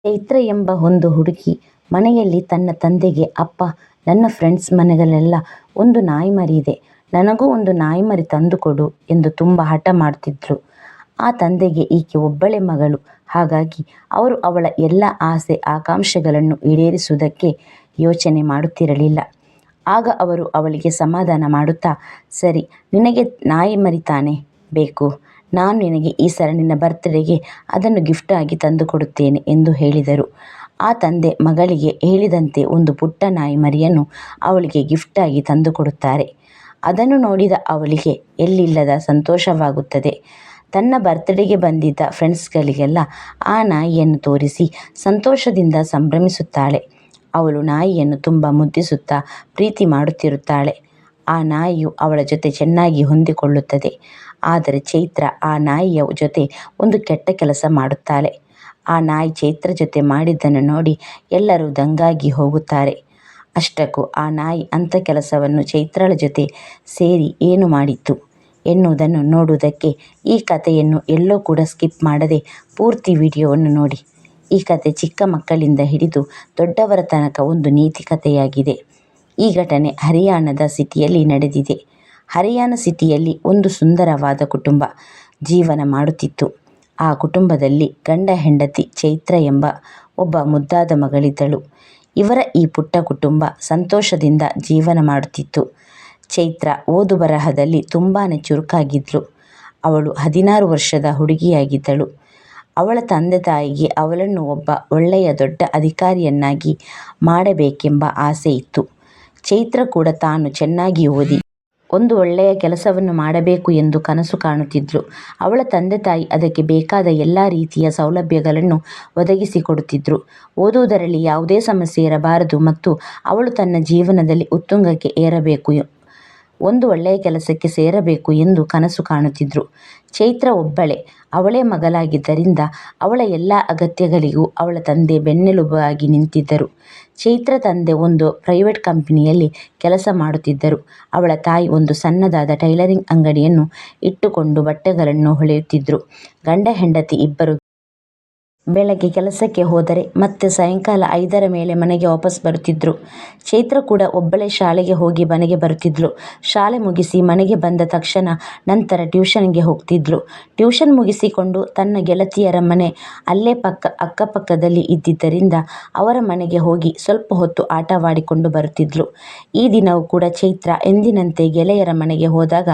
ಚೈತ್ರ ಎಂಬ ಒಂದು ಹುಡುಗಿ ಮನೆಯಲ್ಲಿ ತನ್ನ ತಂದೆಗೆ, ಅಪ್ಪ, ನನ್ನ ಫ್ರೆಂಡ್ಸ್ ಮನೆಗಳೆಲ್ಲ ಒಂದು ನಾಯಿಮರಿ ಇದೆ, ನನಗೂ ಒಂದು ನಾಯಿಮರಿ ತಂದುಕೊಡು ಎಂದು ತುಂಬ ಹಠ ಮಾಡ್ತಿದ್ಳು. ಆ ತಂದೆಗೆ ಈಕೆ ಒಬ್ಬಳೇ ಮಗಳು, ಹಾಗಾಗಿ ಅವರು ಅವಳ ಎಲ್ಲ ಆಸೆ ಆಕಾಂಕ್ಷೆಗಳನ್ನು ಈಡೇರಿಸುವುದಕ್ಕೆ ಯೋಚನೆ ಮಾಡುತ್ತಿರಲಿಲ್ಲ. ಆಗ ಅವರು ಅವಳಿಗೆ ಸಮಾಧಾನ ಮಾಡುತ್ತಾ, ಸರಿ, ನಿನಗೆ ನಾಯಿಮರಿ ತಾನೇ ಬೇಕು, ನಾನು ನಿನಗೆ ಈ ಸಲ ನಿನ್ನ ಬರ್ತ್ಡೇಗೆ ಅದನ್ನು ಗಿಫ್ಟ್ ಆಗಿ ತಂದುಕೊಡುತ್ತೇನೆ ಎಂದು ಹೇಳಿದರು. ಆ ತಂದೆ ಮಗಳಿಗೆ ಹೇಳಿದಂತೆ ಒಂದು ಪುಟ್ಟ ನಾಯಿಮರಿಯನ್ನು ಅವಳಿಗೆ ಗಿಫ್ಟ್ ಆಗಿ ತಂದುಕೊಡುತ್ತಾರೆ. ಅದನ್ನು ನೋಡಿದ ಅವಳಿಗೆ ಎಲ್ಲಿಲ್ಲದ ಸಂತೋಷವಾಗುತ್ತದೆ. ತನ್ನ ಬರ್ತ್ಡೇಗೆ ಬಂದಿದ್ದ ಫ್ರೆಂಡ್ಸ್ಗಳಿಗೆಲ್ಲ ಆ ನಾಯಿಯನ್ನು ತೋರಿಸಿ ಸಂತೋಷದಿಂದ ಸಂಭ್ರಮಿಸುತ್ತಾಳೆ. ಅವಳು ನಾಯಿಯನ್ನು ತುಂಬ ಮುದ್ದಿಸುತ್ತಾ ಪ್ರೀತಿ ಮಾಡುತ್ತಿರುತ್ತಾಳೆ. ಆ ನಾಯಿಯು ಅವಳ ಜೊತೆ ಚೆನ್ನಾಗಿ ಹೊಂದಿಕೊಳ್ಳುತ್ತದೆ. ಆದರೆ ಚೈತ್ರ ಆ ನಾಯಿಯ ಜೊತೆ ಒಂದು ಕೆಟ್ಟ ಕೆಲಸ ಮಾಡುತ್ತಾಳೆ. ಆ ನಾಯಿ ಚೈತ್ರ ಜೊತೆ ಮಾಡಿದ್ದನ್ನು ನೋಡಿ ಎಲ್ಲರೂ ದಂಗಾಗಿ ಹೋಗುತ್ತಾರೆ. ಅಷ್ಟಕ್ಕೂ ಆ ನಾಯಿ ಅಂಥ ಕೆಲಸವನ್ನು ಚೈತ್ರಳ ಜೊತೆ ಸೇರಿ ಏನು ಮಾಡಿತ್ತು ಎನ್ನುವುದನ್ನು ನೋಡುವುದಕ್ಕೆ ಈ ಕಥೆಯನ್ನು ಎಲ್ಲೋ ಕೂಡ ಸ್ಕಿಪ್ ಮಾಡದೆ ಪೂರ್ತಿ ವಿಡಿಯೋವನ್ನು ನೋಡಿ. ಈ ಕತೆ ಚಿಕ್ಕ ಮಕ್ಕಳಿಂದ ಹಿಡಿದು ದೊಡ್ಡವರ ತನಕ ಒಂದು ನೀತಿ ಕಥೆಯಾಗಿದೆ. ಈ ಘಟನೆ ಹರಿಯಾಣದ ಸಿಟಿಯಲ್ಲಿ ನಡೆದಿದೆ. ಹರಿಯಾಣ ಸಿಟಿಯಲ್ಲಿ ಒಂದು ಸುಂದರವಾದ ಕುಟುಂಬ ಜೀವನ ಮಾಡುತ್ತಿತ್ತು. ಆ ಕುಟುಂಬದಲ್ಲಿ ಗಂಡ ಹೆಂಡತಿ ಚೈತ್ರ ಎಂಬ ಒಬ್ಬ ಮುದ್ದಾದ ಮಗಳಿದ್ದಳು. ಇವರ ಈ ಪುಟ್ಟ ಕುಟುಂಬ ಸಂತೋಷದಿಂದ ಜೀವನ ಮಾಡುತ್ತಿತ್ತು. ಚೈತ್ರ ಓದು ಬರಹದಲ್ಲಿ ತುಂಬಾ ಚುರುಕಾಗಿದ್ಳು. ಅವಳು 16 ವರ್ಷದ ಹುಡುಗಿಯಾಗಿದ್ದಳು. ಅವಳ ತಂದೆ ತಾಯಿಗೆ ಅವಳನ್ನು ಒಬ್ಬ ಒಳ್ಳೆಯ ದೊಡ್ಡ ಅಧಿಕಾರಿಯನ್ನಾಗಿ ಮಾಡಬೇಕೆಂಬ ಆಸೆ ಇತ್ತು. ಚೈತ್ರ ಕೂಡ ತಾನು ಚೆನ್ನಾಗಿ ಓದಿ ಒಂದು ಒಳ್ಳೆಯ ಕೆಲಸವನ್ನು ಮಾಡಬೇಕು ಎಂದು ಕನಸು ಕಾಣುತ್ತಿದ್ಳು. ಅವಳ ತಂದೆ ತಾಯಿ ಅದಕ್ಕೆ ಬೇಕಾದ ಎಲ್ಲ ರೀತಿಯ ಸೌಲಭ್ಯಗಳನ್ನು ಒದಗಿಸಿಕೊಡುತ್ತಿದ್ದರು. ಓದುವುದರಲ್ಲಿ ಯಾವುದೇ ಸಮಸ್ಯೆ ಇರಬಾರದು ಮತ್ತು ಅವಳು ತನ್ನ ಜೀವನದಲ್ಲಿ ಉತ್ತುಂಗಕ್ಕೆ ಏರಬೇಕು, ಒಂದು ಒಳ್ಳೆಯ ಕೆಲಸಕ್ಕೆ ಸೇರಬೇಕು ಎಂದು ಕನಸು ಕಾಣುತ್ತಿದ್ದರು. ಚೈತ್ರ ಒಬ್ಬಳೇ, ಅವಳೇ ಮಗಳಾಗಿದ್ದರಿಂದ ಅವಳ ಎಲ್ಲ ಅಗತ್ಯಗಳಿಗೂ ಅವಳ ತಂದೆ ಬೆನ್ನೆಲುಬಾಗಿ ನಿಂತಿದ್ದರು. ಚೈತ್ರ ತಂದೆ ಒಂದು ಪ್ರೈವೇಟ್ ಕಂಪನಿಯಲ್ಲಿ ಕೆಲಸ ಮಾಡುತ್ತಿದ್ದರು. ಅವಳ ತಾಯಿ ಒಂದು ಸಣ್ಣದಾದ ಟೈಲರಿಂಗ್ ಅಂಗಡಿಯನ್ನು ಇಟ್ಟುಕೊಂಡು ಬಟ್ಟೆಗಳನ್ನು ಹೊಲೆಯುತ್ತಿದ್ದರು. ಗಂಡ ಹೆಂಡತಿ ಇಬ್ಬರು ಬೆಳಗ್ಗೆ ಕೆಲಸಕ್ಕೆ ಹೋದರೆ ಮತ್ತೆ ಸಾಯಂಕಾಲ 5ರ ಮೇಲೆ ಮನೆಗೆ ವಾಪಸ್ ಬರುತ್ತಿದ್ದರು. ಚೈತ್ರ ಕೂಡ ಒಬ್ಬಳೇ ಶಾಲೆಗೆ ಹೋಗಿ ಮನೆಗೆ ಬರುತ್ತಿದ್ಳು. ಶಾಲೆ ಮುಗಿಸಿ ಮನೆಗೆ ಬಂದ ತಕ್ಷಣ ನಂತರ ಟ್ಯೂಷನ್ಗೆ ಹೋಗ್ತಿದ್ಳು. ಟ್ಯೂಷನ್ ಮುಗಿಸಿಕೊಂಡು ತನ್ನ ಗೆಳತಿಯರ ಮನೆ ಅಲ್ಲೇ ಅಕ್ಕಪಕ್ಕದಲ್ಲಿ ಇದ್ದಿದ್ದರಿಂದ ಅವರ ಮನೆಗೆ ಹೋಗಿ ಸ್ವಲ್ಪ ಹೊತ್ತು ಆಟವಾಡಿಕೊಂಡು ಬರುತ್ತಿದ್ಳು. ಈ ದಿನವೂ ಕೂಡ ಚೈತ್ರ ಎಂದಿನಂತೆ ಗೆಳೆಯರ ಮನೆಗೆ ಹೋದಾಗ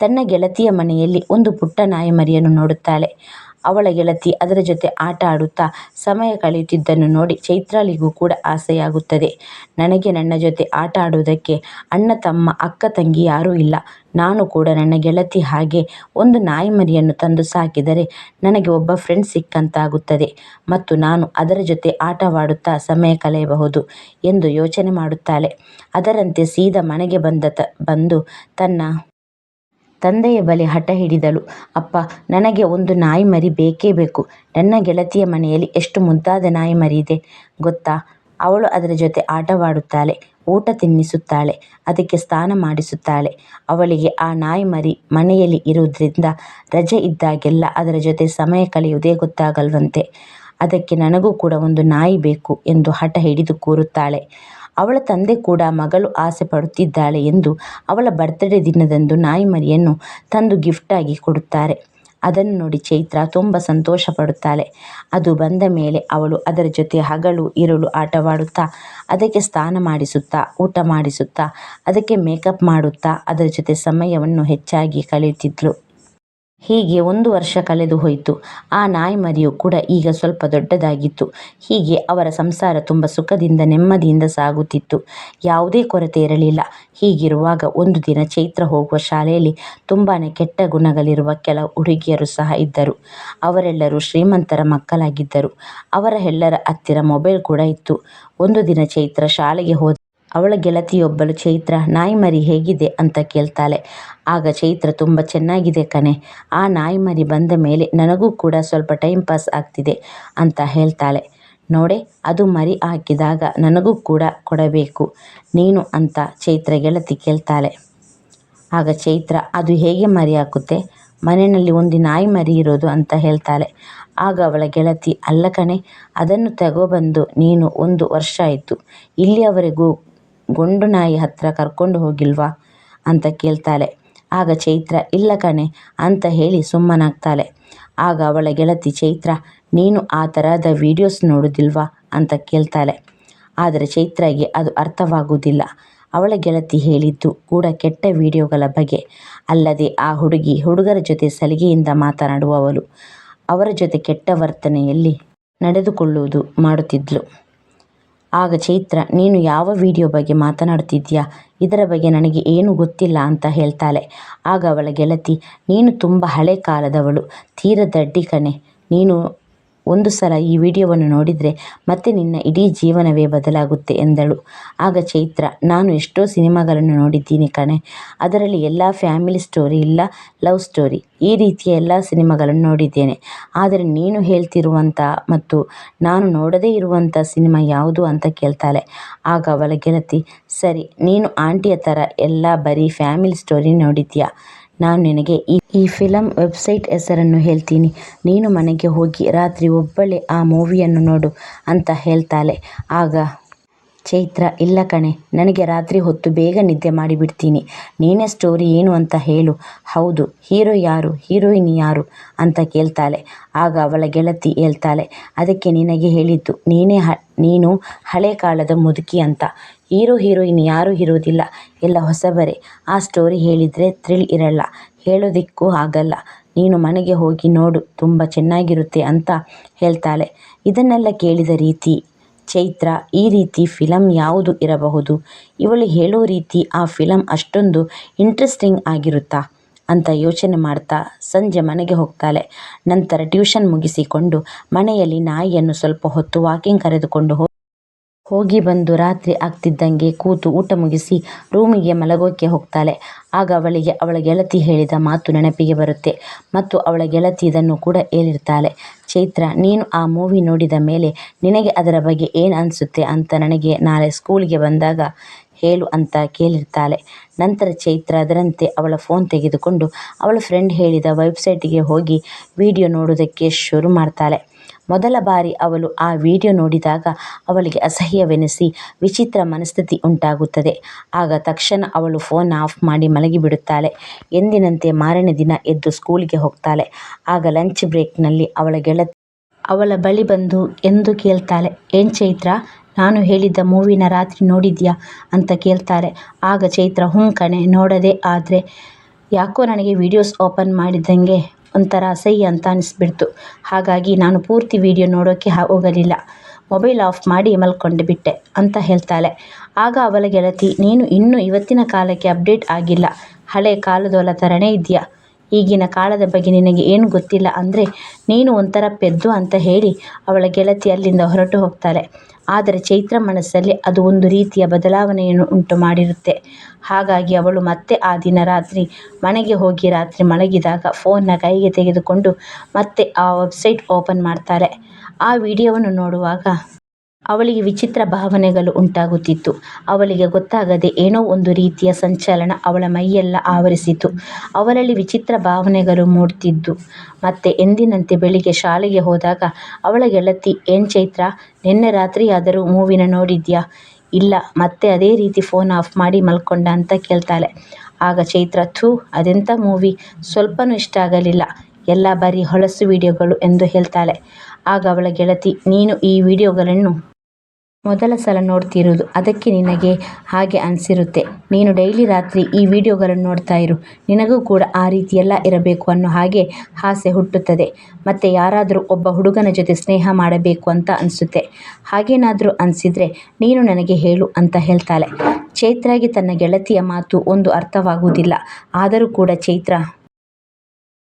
ತನ್ನ ಗೆಳತಿಯ ಮನೆಯಲ್ಲಿ ಒಂದು ಪುಟ್ಟ ನಾಯಿಮರಿಯನ್ನು ನೋಡುತ್ತಾಳೆ. ಅವಳ ಗೆಳತಿ ಅದರ ಜೊತೆ ಆಟ ಆಡುತ್ತಾ ಸಮಯ ಕಳೆಯುತ್ತಿದ್ದನ್ನು ನೋಡಿ ಚೈತ್ರಳಿಗೂ ಕೂಡ ಆಸೆಯಾಗುತ್ತದೆ. ನನಗೆ ನನ್ನ ಜೊತೆ ಆಟ ಆಡುವುದಕ್ಕೆ ಅಣ್ಣ ತಮ್ಮ ಅಕ್ಕ ತಂಗಿ ಯಾರೂ ಇಲ್ಲ, ನಾನು ಕೂಡ ನನ್ನ ಗೆಳತಿ ಹಾಗೆ ಒಂದು ನಾಯಿಮರಿಯನ್ನು ತಂದು ಸಾಕಿದರೆ ನನಗೆ ಒಬ್ಬ ಫ್ರೆಂಡ್ ಸಿಕ್ಕಂತಾಗುತ್ತದೆ ಮತ್ತು ನಾನು ಅದರ ಜೊತೆ ಆಟವಾಡುತ್ತಾ ಸಮಯ ಕಳೆಯಬಹುದು ಎಂದು ಯೋಚನೆ ಮಾಡುತ್ತಾಳೆ. ಅದರಂತೆ ಸೀದಾ ಮನೆಗೆ ಬಂದು ತನ್ನ ತಂದೆಯ ಬಳಿ ಹಠ ಹಿಡಿದಳು. ಅಪ್ಪ, ನನಗೆ ಒಂದು ನಾಯಿಮರಿ ಬೇಕೇ ಬೇಕು. ನನ್ನ ಗೆಳತಿಯ ಮನೆಯಲ್ಲಿ ಎಷ್ಟು ಮುದ್ದಾದ ನಾಯಿಮರಿ ಇದೆ ಗೊತ್ತಾ? ಅವಳು ಅದರ ಜೊತೆ ಆಟವಾಡುತ್ತಾಳೆ, ಊಟ ತಿನ್ನಿಸುತ್ತಾಳೆ, ಅದಕ್ಕೆ ಸ್ನಾನ ಮಾಡಿಸುತ್ತಾಳೆ. ಅವಳಿಗೆ ಆ ನಾಯಿಮರಿ ಮನೆಯಲ್ಲಿ ಇರುವುದರಿಂದ ರಜೆ ಇದ್ದಾಗೆಲ್ಲ ಅದರ ಜೊತೆ ಸಮಯ ಕಳೆಯುವುದೇ ಗೊತ್ತಾಗಲ್ವಂತೆ. ಅದಕ್ಕೆ ನನಗೂ ಕೂಡ ಒಂದು ನಾಯಿ ಬೇಕು ಎಂದು ಹಠ ಹಿಡಿದು ಕೂರುತ್ತಾಳೆ. ಅವಳ ತಂದೆ ಕೂಡ ಮಗಳು ಆಸೆ ಪಡುತ್ತಿದ್ದಾಳೆ ಎಂದು ಅವಳ ಬರ್ತ್ಡೇ ದಿನದಂದು ನಾಯಿಮರಿಯನ್ನು ತಂದು ಗಿಫ್ಟಾಗಿ ಕೊಡುತ್ತಾರೆ. ಅದನ್ನು ನೋಡಿ ಚೈತ್ರ ತುಂಬ ಸಂತೋಷ ಪಡುತ್ತಾಳೆ. ಅದು ಬಂದ ಮೇಲೆ ಅವಳು ಅದರ ಜೊತೆ ಹಗಲು ಇರುಳು ಆಟವಾಡುತ್ತಾ, ಅದಕ್ಕೆ ಸ್ನಾನ ಮಾಡಿಸುತ್ತಾ, ಊಟ ಮಾಡಿಸುತ್ತಾ, ಅದಕ್ಕೆ ಮೇಕಪ್ ಮಾಡುತ್ತಾ ಅದರ ಜೊತೆ ಸಮಯವನ್ನು ಹೆಚ್ಚಾಗಿ ಕಳೆಯುತ್ತಿದ್ಳು. ಹೀಗೆ 1 ವರ್ಷ ಕಳೆದು ಹೋಯಿತು. ಆ ನಾಯಿಮರಿಯು ಕೂಡ ಈಗ ಸ್ವಲ್ಪ ದೊಡ್ಡದಾಗಿತ್ತು. ಹೀಗೆ ಅವರ ಸಂಸಾರ ತುಂಬ ಸುಖದಿಂದ ನೆಮ್ಮದಿಯಿಂದ ಸಾಗುತ್ತಿತ್ತು. ಯಾವುದೇ ಕೊರತೆ ಇರಲಿಲ್ಲ. ಹೀಗಿರುವಾಗ ಒಂದು ದಿನ ಚೈತ್ರ ಹೋಗುವ ಶಾಲೆಯಲ್ಲಿ ತುಂಬಾ ಕೆಟ್ಟ ಗುಣಗಳಿರುವ ಕೆಲವು ಹುಡುಗಿಯರು ಸಹ ಇದ್ದರು. ಅವರೆಲ್ಲರೂ ಶ್ರೀಮಂತರ ಮಕ್ಕಳಾಗಿದ್ದರು. ಅವರ ಎಲ್ಲರ ಹತ್ತಿರ ಮೊಬೈಲ್ ಕೂಡ ಇತ್ತು. ಒಂದು ದಿನ ಚೈತ್ರ ಶಾಲೆಗೆ ಹೋದ ಅವಳ ಗೆಳತಿಯೊಬ್ಬಳು, ಚೈತ್ರ, ನಾಯಿಮರಿ ಹೇಗಿದೆ ಅಂತ ಕೇಳ್ತಾಳೆ. ಆಗ ಚೈತ್ರ ತುಂಬ ಚೆನ್ನಾಗಿದೆ ಕಣೆ, ಆ ನಾಯಿಮರಿ ಬಂದ ಮೇಲೆ ನನಗೂ ಕೂಡ ಸ್ವಲ್ಪ ಟೈಮ್ ಪಾಸ್ ಆಗ್ತಿದೆ ಅಂತ ಹೇಳ್ತಾಳೆ. ನೋಡೆ, ಅದು ಮರಿ ಹಾಕಿದಾಗ ನನಗೂ ಕೂಡ ಕೊಡಬೇಕು ನೀನು ಅಂತ ಚೈತ್ರ ಗೆಳತಿ ಕೇಳ್ತಾಳೆ. ಆಗ ಚೈತ್ರ, ಅದು ಹೇಗೆ ಮರಿ ಹಾಕುತ್ತೆ, ಮನೆಯಲ್ಲಿ ಒಂದು ನಾಯಿ ಮರಿ ಇರೋದು ಅಂತ ಹೇಳ್ತಾಳೆ. ಆಗ ಅವಳ ಗೆಳತಿ, ಅಲ್ಲ ಕಣೆ, ಅದನ್ನು ತಗೊಬಂದು ನೀನು 1 ವರ್ಷ ಆಯಿತು, ಇಲ್ಲಿಯವರೆಗೂ ಗೊಂಡು ನಾಯಿ ಹತ್ರ ಕರ್ಕೊಂಡು ಹೋಗಿಲ್ವಾ ಅಂತ ಕೇಳ್ತಾಳೆ. ಆಗ ಚೈತ್ರ, ಇಲ್ಲ ಕಣೆ ಅಂತ ಹೇಳಿ ಸುಮ್ಮನಾಗ್ತಾಳೆ. ಆಗ ಅವಳ ಗೆಳತಿ, ಚೈತ್ರ, ನೀನು ಆ ಥರದ ವಿಡಿಯೋಸ್ ನೋಡೋದಿಲ್ವಾ ಅಂತ ಕೇಳ್ತಾಳೆ. ಆದರೆ ಚೈತ್ರಗೆ ಅದು ಅರ್ಥವಾಗುವುದಿಲ್ಲ. ಅವಳ ಗೆಳತಿ ಹೇಳಿದ್ದು ಕೂಡ ಕೆಟ್ಟ ವಿಡಿಯೋಗಳ ಬಗ್ಗೆ. ಅಲ್ಲದೆ ಆ ಹುಡುಗಿ ಹುಡುಗರ ಜೊತೆ ಸಲಿಗೆಯಿಂದ ಮಾತನಾಡುವವಳು, ಅವರ ಜೊತೆ ಕೆಟ್ಟ ವರ್ತನೆಯಲ್ಲಿ ನಡೆದುಕೊಳ್ಳುವುದು ಮಾಡುತ್ತಿದ್ಲು. ಆಗ ಚೈತ್ರ, ನೀನು ಯಾವ ವಿಡಿಯೋ ಬಗ್ಗೆ ಮಾತನಾಡುತ್ತಿದ್ದೀಯಾ, ಇದರ ಬಗ್ಗೆ ನನಗೆ ಏನೂ ಗೊತ್ತಿಲ್ಲ ಅಂತ ಹೇಳ್ತಾಳೆ. ಆಗ ಅವಳ ಗೆಳತಿ, ನೀನು ತುಂಬ ಹಳೆ ಕಾಲದವಳು, ತೀರ ದಡ್ಡಿ ಕಣೆ, ನೀನು ಒಂದು ಸಲ ಈ ವಿಡಿಯೋವನ್ನು ನೋಡಿದರೆ ಮತ್ತೆ ನಿನ್ನ ಇಡೀ ಜೀವನವೇ ಬದಲಾಗುತ್ತೆ ಎಂದಳು. ಆಗ ಚೈತ್ರ, ನಾನು ಎಷ್ಟೋ ಸಿನಿಮಾಗಳನ್ನು ನೋಡಿದ್ದೀನಿ ಕಣೆ, ಅದರಲ್ಲಿ ಎಲ್ಲ ಫ್ಯಾಮಿಲಿ ಸ್ಟೋರಿ ಇಲ್ಲ ಲವ್ ಸ್ಟೋರಿ ಈ ರೀತಿಯ ಎಲ್ಲ ಸಿನಿಮಾಗಳನ್ನು ನೋಡಿದ್ದೇನೆ. ಆದರೆ ನೀನು ಹೇಳ್ತಿರುವಂಥ ಮತ್ತು ನಾನು ನೋಡದೇ ಇರುವಂಥ ಸಿನಿಮಾ ಯಾವುದು ಅಂತ ಕೇಳ್ತಾಳೆ. ಆಗ ಅವಳ ಗೆಳತಿ, ಸರಿ, ನೀನು ಆಂಟಿಯ ಥರ ಎಲ್ಲ ಬರೀ ಫ್ಯಾಮಿಲಿ ಸ್ಟೋರಿ ನೋಡಿದ್ಯಾ, ನಾನು ನಿನಗೆ ಈ ಫಿಲಮ್ ವೆಬ್ಸೈಟ್ ಹೆಸರನ್ನು ಹೇಳ್ತೀನಿ, ನೀನು ಮನೆಗೆ ಹೋಗಿ ರಾತ್ರಿ ಒಬ್ಬಳೇ ಆ ಮೂವಿಯನ್ನು ನೋಡು ಅಂತ ಹೇಳ್ತಾಳೆ. ಆಗ ಚೈತ್ರ, ಇಲ್ಲ ಕಣೆ, ನನಗೆ ರಾತ್ರಿ ಹೊತ್ತು ಬೇಗ ನಿದ್ದೆ ಮಾಡಿಬಿಡ್ತೀನಿ, ನೀನೇ ಸ್ಟೋರಿ ಏನು ಅಂತ ಹೇಳು. ಹೌದು, ಹೀರೋ ಯಾರು, ಹೀರೋಯಿನ್ ಯಾರು ಅಂತ ಕೇಳ್ತಾಳೆ. ಆಗ ಅವಳ ಗೆಳತಿ ಹೇಳ್ತಾಳೆ, ಅದಕ್ಕೆ ನಿನಗೆ ಹೇಳಿದ್ದು, ನೀನು ಹಳೆ ಕಾಲದ ಮುದುಕಿ ಅಂತ. ಹೀರೋ ಹೀರೋಯಿನ್ ಯಾರೂ ಇರೋದಿಲ್ಲ, ಎಲ್ಲ ಹೊಸಬರೇ. ಆ ಸ್ಟೋರಿ ಹೇಳಿದರೆ ಥ್ರಿಲ್ ಇರಲ್ಲ, ಹೇಳೋದಿಕ್ಕೂ ಆಗಲ್ಲ, ನೀನು ಮನೆಗೆ ಹೋಗಿ ನೋಡು, ತುಂಬ ಚೆನ್ನಾಗಿರುತ್ತೆ ಅಂತ ಹೇಳ್ತಾಳೆ. ಇದನ್ನೆಲ್ಲ ಕೇಳಿದ ರೀತಿ ಚೈತ್ರ, ಈ ರೀತಿ ಫಿಲಮ್ ಯಾವುದು ಇರಬಹುದು, ಇವಳು ಹೇಳೋ ರೀತಿ ಆ ಫಿಲಮ್ ಅಷ್ಟೊಂದು ಇಂಟ್ರೆಸ್ಟಿಂಗ್ ಆಗಿರುತ್ತಾ ಅಂತ ಯೋಚನೆ ಮಾಡ್ತಾ ಸಂಜೆ ಮನೆಗೆ ಹೋಗ್ತಾಳೆ. ನಂತರ ಟ್ಯೂಷನ್ ಮುಗಿಸಿಕೊಂಡು ಮನೆಯಲ್ಲಿ ನಾಯಿಯನ್ನು ಸ್ವಲ್ಪ ಹೊತ್ತು ವಾಕಿಂಗ್ ಕರೆದುಕೊಂಡು ಹೋಗಿ ಬಂದು ರಾತ್ರಿ ಆಗ್ತಿದ್ದಂಗೆ ಕೂತು ಊಟ ಮುಗಿಸಿ ರೂಮಿಗೆ ಮಲಗೋಕ್ಕೆ ಹೋಗ್ತಾಳೆ. ಆಗ ಅವಳಿಗೆ ಅವಳ ಗೆಳತಿ ಹೇಳಿದ ಮಾತು ನೆನಪಿಗೆ ಬರುತ್ತೆ ಮತ್ತು ಅವಳ ಗೆಳತಿ ಇದನ್ನು ಕೂಡ ಹೇಳಿರ್ತಾಳೆ. ಚೈತ್ರ, ನೀನು ಆ ಮೂವಿ ನೋಡಿದ ಮೇಲೆ ನಿನಗೆ ಅದರ ಬಗ್ಗೆ ಏನು ಅನಿಸುತ್ತೆ ಅಂತ ನನಗೆ ನಾಳೆ ಸ್ಕೂಲ್ಗೆ ಬಂದಾಗ ಹೇಳು ಅಂತ ಕೇಳಿರ್ತಾಳೆ. ನಂತರ ಚೈತ್ರ ಅದರಂತೆ ಅವಳ ಫೋನ್ ತೆಗೆದುಕೊಂಡು ಅವಳ ಫ್ರೆಂಡ್ ಹೇಳಿದ ವೆಬ್ಸೈಟಿಗೆ ಹೋಗಿ ವಿಡಿಯೋ ನೋಡೋದಕ್ಕೆ ಶುರು ಮಾಡ್ತಾಳೆ. ಮೊದಲ ಬಾರಿ ಅವಳು ಆ ವಿಡಿಯೋ ನೋಡಿದಾಗ ಅವಳಿಗೆ ಅಸಹ್ಯವೆನಿಸಿ ವಿಚಿತ್ರ ಮನಸ್ಥಿತಿ ಉಂಟಾಗುತ್ತದೆ. ಆಗ ತಕ್ಷಣ ಅವಳು ಫೋನ್ ಆಫ್ ಮಾಡಿ ಮಲಗಿಬಿಡುತ್ತಾಳೆ. ಎಂದಿನಂತೆ ಮಾರನೇ ದಿನ ಎದ್ದು ಸ್ಕೂಲಿಗೆ ಹೋಗ್ತಾಳೆ. ಆಗ ಲಂಚ್ ಬ್ರೇಕ್ನಲ್ಲಿ ಅವಳ ಗೆಳತಿ ಅವಳ ಬಳಿ ಬಂದು ಎಂದು ಕೇಳ್ತಾಳೆ, ಏನು ಚೈತ್ರ, ನಾನು ಹೇಳಿದ್ದ ಮೂವಿನ ರಾತ್ರಿ ನೋಡಿದ್ಯಾ ಅಂತ ಕೇಳ್ತಾಳೆ. ಆಗ ಚೈತ್ರ, ಹ್ಞೂ ಕಣೆ ನೋಡದೆ, ಆದರೆ ಯಾಕೋ ನನಗೆ ವಿಡಿಯೋಸ್ ಓಪನ್ ಮಾಡಿದಂಗೆ ಒಂಥರ ಅಸಹ್ಯ ಅಂತ ಅನಿಸ್ಬಿಡ್ತು, ಹಾಗಾಗಿ ನಾನು ಪೂರ್ತಿ ವಿಡಿಯೋ ನೋಡೋಕ್ಕೆ ಹೋಗಲಿಲ್ಲ, ಮೊಬೈಲ್ ಆಫ್ ಮಾಡಿ ಮಲ್ಕೊಂಡು ಬಿಟ್ಟೆ ಅಂತ ಹೇಳ್ತಾಳೆ. ಆಗ ಅವಳ ಗೆಳತಿ, ನೀನು ಇನ್ನೂ ಇವತ್ತಿನ ಕಾಲಕ್ಕೆ ಅಪ್ಡೇಟ್ ಆಗಿಲ್ಲ, ಹಳೆ ಕಾಲದವಳ ಥರನೇ ಇದೆಯಾ, ಈಗಿನ ಕಾಲದ ಬಗ್ಗೆ ನಿನಗೆ ಏನು ಗೊತ್ತಿಲ್ಲ ಅಂದರೆ ನೀನು ಒಂಥರ ಪೆದ್ದು ಅಂತ ಹೇಳಿ ಅವಳ ಗೆಳತಿ ಅಲ್ಲಿಂದ ಹೊರಟು ಹೋಗ್ತಾಳೆ. ಆದರೆ ಚೈತ್ರ ಮನಸ್ಸಲ್ಲಿ ಅದು ಒಂದು ರೀತಿಯ ಬದಲಾವಣೆಯನ್ನು ಉಂಟು ಮಾಡಿರುತ್ತೆ. ಹಾಗಾಗಿ ಅವಳು ಮತ್ತೆ ಆ ದಿನ ರಾತ್ರಿ ಮನೆಗೆ ಹೋಗಿ ರಾತ್ರಿ ಮಲಗಿದಾಗ ಫೋನ್ನ ಕೈಗೆ ತೆಗೆದುಕೊಂಡು ಮತ್ತೆ ಆ ವೆಬ್ಸೈಟ್ ಓಪನ್ ಮಾಡ್ತಾಳೆ. ಆ ವಿಡಿಯೋವನ್ನು ನೋಡುವಾಗ ಅವಳಿಗೆ ವಿಚಿತ್ರ ಭಾವನೆಗಳು ಉಂಟಾಗುತ್ತಿತ್ತು. ಅವಳಿಗೆ ಗೊತ್ತಾಗದೆ ಏನೋ ಒಂದು ರೀತಿಯ ಸಂಚಲನ ಅವಳ ಮೈಯೆಲ್ಲ ಆವರಿಸಿತು. ಅವಳಲ್ಲಿ ವಿಚಿತ್ರ ಭಾವನೆಗಳು ಮೂಡ್ತಿದ್ದು. ಮತ್ತೆ ಎಂದಿನಂತೆ ಬೆಳಿಗ್ಗೆ ಶಾಲೆಗೆ ಹೋದಾಗ ಅವಳ ಗೆಳತಿ, ಏನು ಚೈತ್ರ, ನಿನ್ನೆ ರಾತ್ರಿಯಾದರೂ ಮೂವಿನ ನೋಡಿದ್ಯಾ, ಇಲ್ಲ, ಮತ್ತೆ ಅದೇ ರೀತಿ ಫೋನ್ ಆಫ್ ಮಾಡಿ ಮಲ್ಕೊಂಡ ಅಂತ ಕೇಳ್ತಾಳೆ. ಆಗ ಚೈತ್ರ, ಥೂ, ಅದೆಂಥ ಮೂವಿ, ಸ್ವಲ್ಪನೂ ಇಷ್ಟ ಆಗಲಿಲ್ಲ, ಎಲ್ಲ ಬರೀ ಹೊಲಸು ವಿಡಿಯೋಗಳು ಎಂದು ಹೇಳ್ತಾಳೆ. ಆಗ ಅವಳ ಗೆಳತಿ, ನೀನು ಈ ವಿಡಿಯೋಗಳನ್ನು ಮೊದಲ ಸಲ ನೋಡ್ತಿರೋದು, ಅದಕ್ಕೆ ನಿನಗೆ ಹಾಗೆ ಅನಿಸಿರುತ್ತೆ, ನೀನು ಡೈಲಿ ರಾತ್ರಿ ಈ ವಿಡಿಯೋಗಳನ್ನು ನೋಡ್ತಾ ಇರು, ನಿನಗೂ ಕೂಡ ಆ ರೀತಿಯೆಲ್ಲ ಇರಬೇಕು ಅನ್ನೋ ಹಾಗೆ ಆಸೆ ಹುಟ್ಟುತ್ತದೆ. ಮತ್ತು ಯಾರಾದರೂ ಒಬ್ಬ ಹುಡುಗನ ಜೊತೆ ಸ್ನೇಹ ಮಾಡಬೇಕು ಅಂತ ಅನಿಸುತ್ತೆ, ಹಾಗೇನಾದರೂ ಅನಿಸಿದರೆ ನೀನು ನನಗೆ ಹೇಳು ಅಂತ ಹೇಳ್ತಾಳೆ. ಚೈತ್ರಾಗೆ ತನ್ನ ಗೆಳತಿಯ ಮಾತು ಒಂದು ಅರ್ಥವಾಗುವುದಿಲ್ಲ. ಆದರೂ ಕೂಡ ಚೈತ್ರ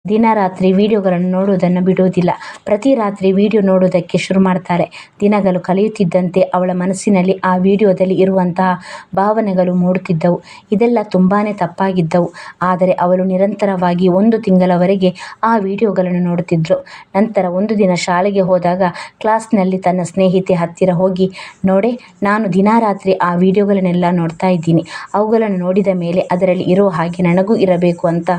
ದಿನ ರಾತ್ರಿ ವಿಡಿಯೋಗಳನ್ನು ನೋಡುವುದನ್ನು ಬಿಡುವುದಿಲ್ಲ. ಪ್ರತಿ ರಾತ್ರಿ ವಿಡಿಯೋ ನೋಡೋದಕ್ಕೆ ಶುರು ಮಾಡ್ತಾಳೆ. ದಿನಗಳು ಕಳೆಯುತ್ತಿದ್ದಂತೆ ಅವಳ ಮನಸ್ಸಿನಲ್ಲಿ ಆ ವಿಡಿಯೋದಲ್ಲಿ ಇರುವಂತಹ ಭಾವನೆಗಳು ಮೂಡುತ್ತಿದ್ದವು. ಇದೆಲ್ಲ ತುಂಬಾ ತಪ್ಪಾಗಿದ್ದವು. ಆದರೆ ಅವಳು ನಿರಂತರವಾಗಿ 1 ತಿಂಗಳವರೆಗೆ ಆ ವಿಡಿಯೋಗಳನ್ನು ನೋಡುತ್ತಿದ್ಳು. ನಂತರ ಒಂದು ದಿನ ಶಾಲೆಗೆ ಹೋದಾಗ ಕ್ಲಾಸ್ನಲ್ಲಿ ತನ್ನ ಸ್ನೇಹಿತೆ ಹತ್ತಿರ ಹೋಗಿ, ನೋಡೆ, ನಾನು ದಿನ ರಾತ್ರಿ ಆ ವಿಡಿಯೋಗಳನ್ನೆಲ್ಲ ನೋಡ್ತಾ ಇದ್ದೀನಿ, ಅವುಗಳನ್ನು ನೋಡಿದ ಮೇಲೆ ಅದರಲ್ಲಿ ಇರೋ ಹಾಗೆ ನನಗೂ ಇರಬೇಕು ಅಂತ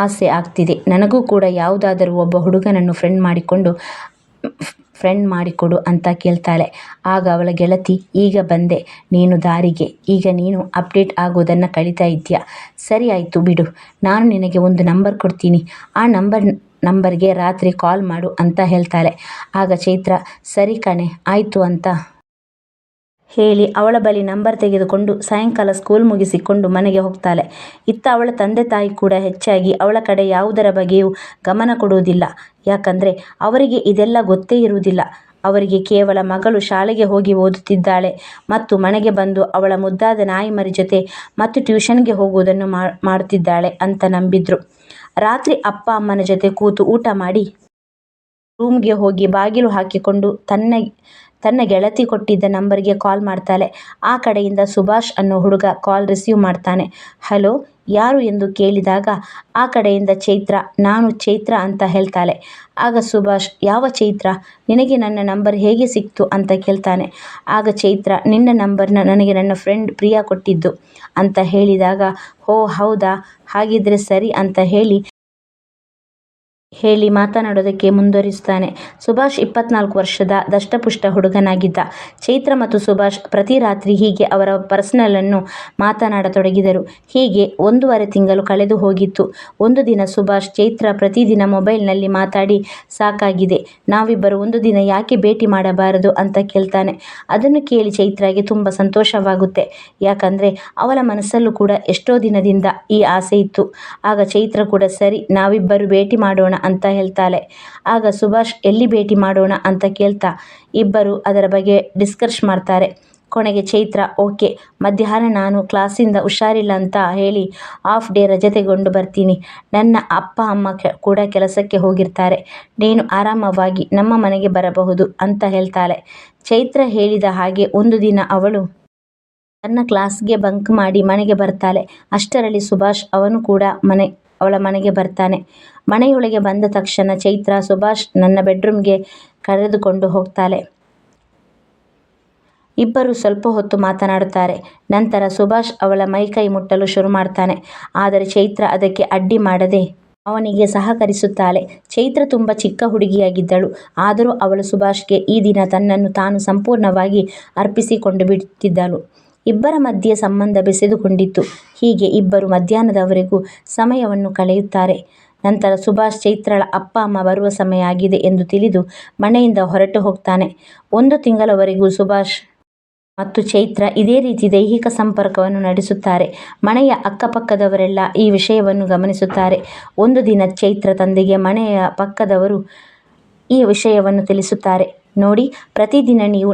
ಆಸೆ ಆಗ್ತಿದೆ. ನನಗೂ ಕೂಡ ಯಾವುದಾದರೂ ಒಬ್ಬ ಹುಡುಗನನ್ನು ಫ್ರೆಂಡ್ ಮಾಡಿಕೊಡು ಅಂತ ಕೇಳ್ತಾಳೆ. ಆಗ ಅವಳ ಗೆಳತಿ, ಈಗ ಬಂದೆ ನೀನು ದಾರಿಗೆ, ಈಗ ನೀನು ಅಪ್ಡೇಟ್ ಆಗೋದನ್ನು ಕಲಿತಾ ಇದ್ದೀಯ. ಸರಿ ಆಯಿತು ಬಿಡು, ನಾನು ನಿನಗೆ ಒಂದು ನಂಬರ್ ಕೊಡ್ತೀನಿ, ಆ ನಂಬರ್ಗೆ ರಾತ್ರಿ ಕಾಲ್ ಮಾಡು ಅಂತ ಹೇಳ್ತಾಳೆ. ಆಗ ಚೈತ್ರ, ಸರಿ ಕಣೆ ಆಯಿತು ಅಂತ ಹೇಳಿ ಅವಳ ಬಳಿ ನಂಬರ್ ತೆಗೆದುಕೊಂಡು ಸಾಯಂಕಾಲ ಸ್ಕೂಲ್ ಮುಗಿಸಿಕೊಂಡು ಮನೆಗೆ ಹೋಗ್ತಾಳೆ. ಇತ್ತ ಅವಳ ತಂದೆ ತಾಯಿ ಕೂಡ ಹೆಚ್ಚಾಗಿ ಅವಳ ಕಡೆ ಯಾವುದರ ಬಗ್ಗೆಯೂ ಗಮನ ಕೊಡುವುದಿಲ್ಲ. ಯಾಕಂದರೆ ಅವರಿಗೆ ಇದೆಲ್ಲ ಗೊತ್ತೇ ಇರುವುದಿಲ್ಲ. ಅವರಿಗೆ ಕೇವಲ ಮಗಳು ಶಾಲೆಗೆ ಹೋಗಿ ಓದುತ್ತಿದ್ದಾಳೆ ಮತ್ತು ಮನೆಗೆ ಬಂದು ಅವಳ ಮುದ್ದಾದ ನಾಯಿಮರಿ ಜೊತೆ ಮತ್ತು ಟ್ಯೂಷನ್ಗೆ ಹೋಗುವುದನ್ನು ಮಾಡುತ್ತಿದ್ದಾಳೆ ಅಂತ ನಂಬಿದ್ರು. ರಾತ್ರಿ ಅಪ್ಪ ಅಮ್ಮನ ಜೊತೆ ಕೂತು ಊಟ ಮಾಡಿ ರೂಮ್ಗೆ ಹೋಗಿ ಬಾಗಿಲು ಹಾಕಿಕೊಂಡು ತನ್ನ ಗೆಳತಿ ಕೊಟ್ಟಿದ್ದ ನಂಬರ್ಗೆ ಕಾಲ್ ಮಾಡ್ತಾಳೆ. ಆ ಕಡೆಯಿಂದ ಸುಭಾಷ್ ಅನ್ನೋ ಹುಡುಗ ಕಾಲ್ ರಿಸೀವ್ ಮಾಡ್ತಾನೆ. ಹಲೋ, ಯಾರು ಎಂದು ಕೇಳಿದಾಗ ಆ ಕಡೆಯಿಂದ ಚೈತ್ರ, ನಾನು ಚೈತ್ರ ಅಂತ ಹೇಳ್ತಾಳೆ. ಆಗ ಸುಭಾಷ್, ಯಾವ ಚೈತ್ರ, ನಿನಗೆ ನನ್ನ ನಂಬರ್ ಹೇಗೆ ಸಿಕ್ತು ಅಂತ ಕೇಳ್ತಾನೆ. ಆಗ ಚೈತ್ರ, ನಿನ್ನ ನಂಬರ್ನ ನನಗೆ ನನ್ನ ಫ್ರೆಂಡ್ ಪ್ರಿಯಾ ಕೊಟ್ಟಿದ್ದು ಅಂತ ಹೇಳಿದಾಗ, ಓ ಹೌದಾ, ಹಾಗಿದ್ರೆ ಸರಿ ಅಂತ ಹೇಳಿ ಮಾತನಾಡೋದಕ್ಕೆ ಮುಂದುವರಿಸ್ತಾನೆ. ಸುಭಾಷ್ 24 ವರ್ಷದ ದಷ್ಟಪುಷ್ಟ ಹುಡುಗನಾಗಿದ್ದ. ಚೈತ್ರ ಮತ್ತು ಸುಭಾಷ್ ಪ್ರತಿ ರಾತ್ರಿ ಹೀಗೆ ಅವರ ಪರ್ಸನಲನ್ನು ಮಾತನಾಡತೊಡಗಿದರು. ಹೀಗೆ 1.5 ತಿಂಗಳು ಕಳೆದು ಹೋಗಿತ್ತು. ಒಂದು ದಿನ ಸುಭಾಷ್, ಚೈತ್ರ ಪ್ರತಿದಿನ ಮೊಬೈಲ್ನಲ್ಲಿ ಮಾತಾಡಿ ಸಾಕಾಗಿದೆ, ನಾವಿಬ್ಬರು ಒಂದು ದಿನ ಯಾಕೆ ಭೇಟಿ ಮಾಡಬಾರದು ಅಂತ ಕೇಳ್ತಾನೆ. ಅದನ್ನು ಕೇಳಿ ಚೈತ್ರಾಗೆ ತುಂಬ ಸಂತೋಷವಾಗುತ್ತೆ. ಯಾಕಂದರೆ ಅವಳ ಮನಸ್ಸಲ್ಲೂ ಕೂಡ ಎಷ್ಟೋ ದಿನದಿಂದ ಈ ಆಸೆ ಇತ್ತು. ಆಗ ಚೈತ್ರ ಕೂಡ ಸರಿ, ನಾವಿಬ್ಬರು ಭೇಟಿ ಮಾಡೋಣ ಅಂತ ಹೇಳ್ತಾಳೆ. ಆಗ ಸುಭಾಷ್, ಎಲ್ಲಿ ಭೇಟಿ ಮಾಡೋಣ ಅಂತ ಕೇಳ್ತಾ ಇಬ್ಬರು ಅದರ ಬಗ್ಗೆ ಡಿಸ್ಕಸ್ ಮಾಡ್ತಾರೆ. ಕೊನೆಗೆ ಚೈತ್ರ, ಓಕೆ, ಮಧ್ಯಾಹ್ನ ನಾನು ಕ್ಲಾಸಿಂದ ಹುಷಾರಿಲ್ಲ ಅಂತ ಹೇಳಿ ಹಾಫ್ ಡೇ ರಜೆ ತೆಗೆದುಕೊಂಡು ಬರ್ತೀನಿ. ನನ್ನ ಅಪ್ಪ ಅಮ್ಮ ಕೂಡ ಕೆಲಸಕ್ಕೆ ಹೋಗಿರ್ತಾರೆ, ನೀನು ಆರಾಮವಾಗಿ ನಮ್ಮ ಮನೆಗೆ ಬರಬಹುದು ಅಂತ ಹೇಳ್ತಾಳೆ. ಚೈತ್ರ ಹೇಳಿದ ಹಾಗೆ ಒಂದು ದಿನ ಅವಳು ತನ್ನ ಕ್ಲಾಸ್ಗೆ ಬಂಕ್ ಮಾಡಿ ಮನೆಗೆ ಬರ್ತಾಳೆ. ಅಷ್ಟರಲ್ಲಿ ಸುಭಾಷ್ ಅವನು ಕೂಡ ಅವಳ ಮನೆಗೆ ಬರ್ತಾನೆ. ಮನೆಯೊಳಗೆ ಬಂದ ತಕ್ಷಣ ಚೈತ್ರ ಸುಭಾಷ್ ನನ್ನ ಬೆಡ್ರೂಮ್ಗೆ ಕರೆದುಕೊಂಡು ಹೋಗ್ತಾಳೆ. ಇಬ್ಬರು ಸ್ವಲ್ಪ ಹೊತ್ತು ಮಾತನಾಡುತ್ತಾರೆ. ನಂತರ ಸುಭಾಷ್ ಅವಳ ಮೈಕೈ ಮುಟ್ಟಲು ಶುರು ಮಾಡ್ತಾನೆ. ಆದರೆ ಚೈತ್ರ ಅದಕ್ಕೆ ಅಡ್ಡಿ ಮಾಡದೆ ಅವನಿಗೆ ಸಹಕರಿಸುತ್ತಾಳೆ. ಚೈತ್ರ ತುಂಬ ಚಿಕ್ಕ ಹುಡುಗಿಯಾಗಿದ್ದಳು. ಆದರೂ ಅವಳು ಸುಭಾಷ್ಗೆ ಈ ದಿನ ತನ್ನನ್ನು ತಾನು ಸಂಪೂರ್ಣವಾಗಿ ಅರ್ಪಿಸಿಕೊಂಡು ಬಿಟ್ಟಿದ್ದಳು. ಇಬ್ಬರ ಮಧ್ಯೆ ಸಂಬಂಧ ಬೆಸೆದುಕೊಂಡಿತ್ತು. ಹೀಗೆ ಇಬ್ಬರು ಮಧ್ಯಾಹ್ನದವರೆಗೂ ಸಮಯವನ್ನು ಕಳೆಯುತ್ತಾರೆ. ನಂತರ ಸುಭಾಷ್ ಚೈತ್ರಳ ಅಪ್ಪ ಅಮ್ಮ ಬರುವ ಸಮಯ ಆಗಿದೆ ಎಂದು ತಿಳಿದು ಮನೆಯಿಂದ ಹೊರಟು ಹೋಗ್ತಾನೆ. 1 ತಿಂಗಳವರೆಗೂ ಸುಭಾಷ್ ಮತ್ತು ಚೈತ್ರ ಇದೇ ರೀತಿ ದೈಹಿಕ ಸಂಪರ್ಕವನ್ನು ನಡೆಸುತ್ತಾರೆ. ಮನೆಯ ಅಕ್ಕಪಕ್ಕದವರೆಲ್ಲ ಈ ವಿಷಯವನ್ನು ಗಮನಿಸುತ್ತಾರೆ. ಒಂದು ದಿನ ಚೈತ್ರ ತಂದೆಗೆ ಮನೆಯ ಪಕ್ಕದವರು ಈ ವಿಷಯವನ್ನು ತಿಳಿಸುತ್ತಾರೆ. ನೋಡಿ, ಪ್ರತಿದಿನ ನೀವು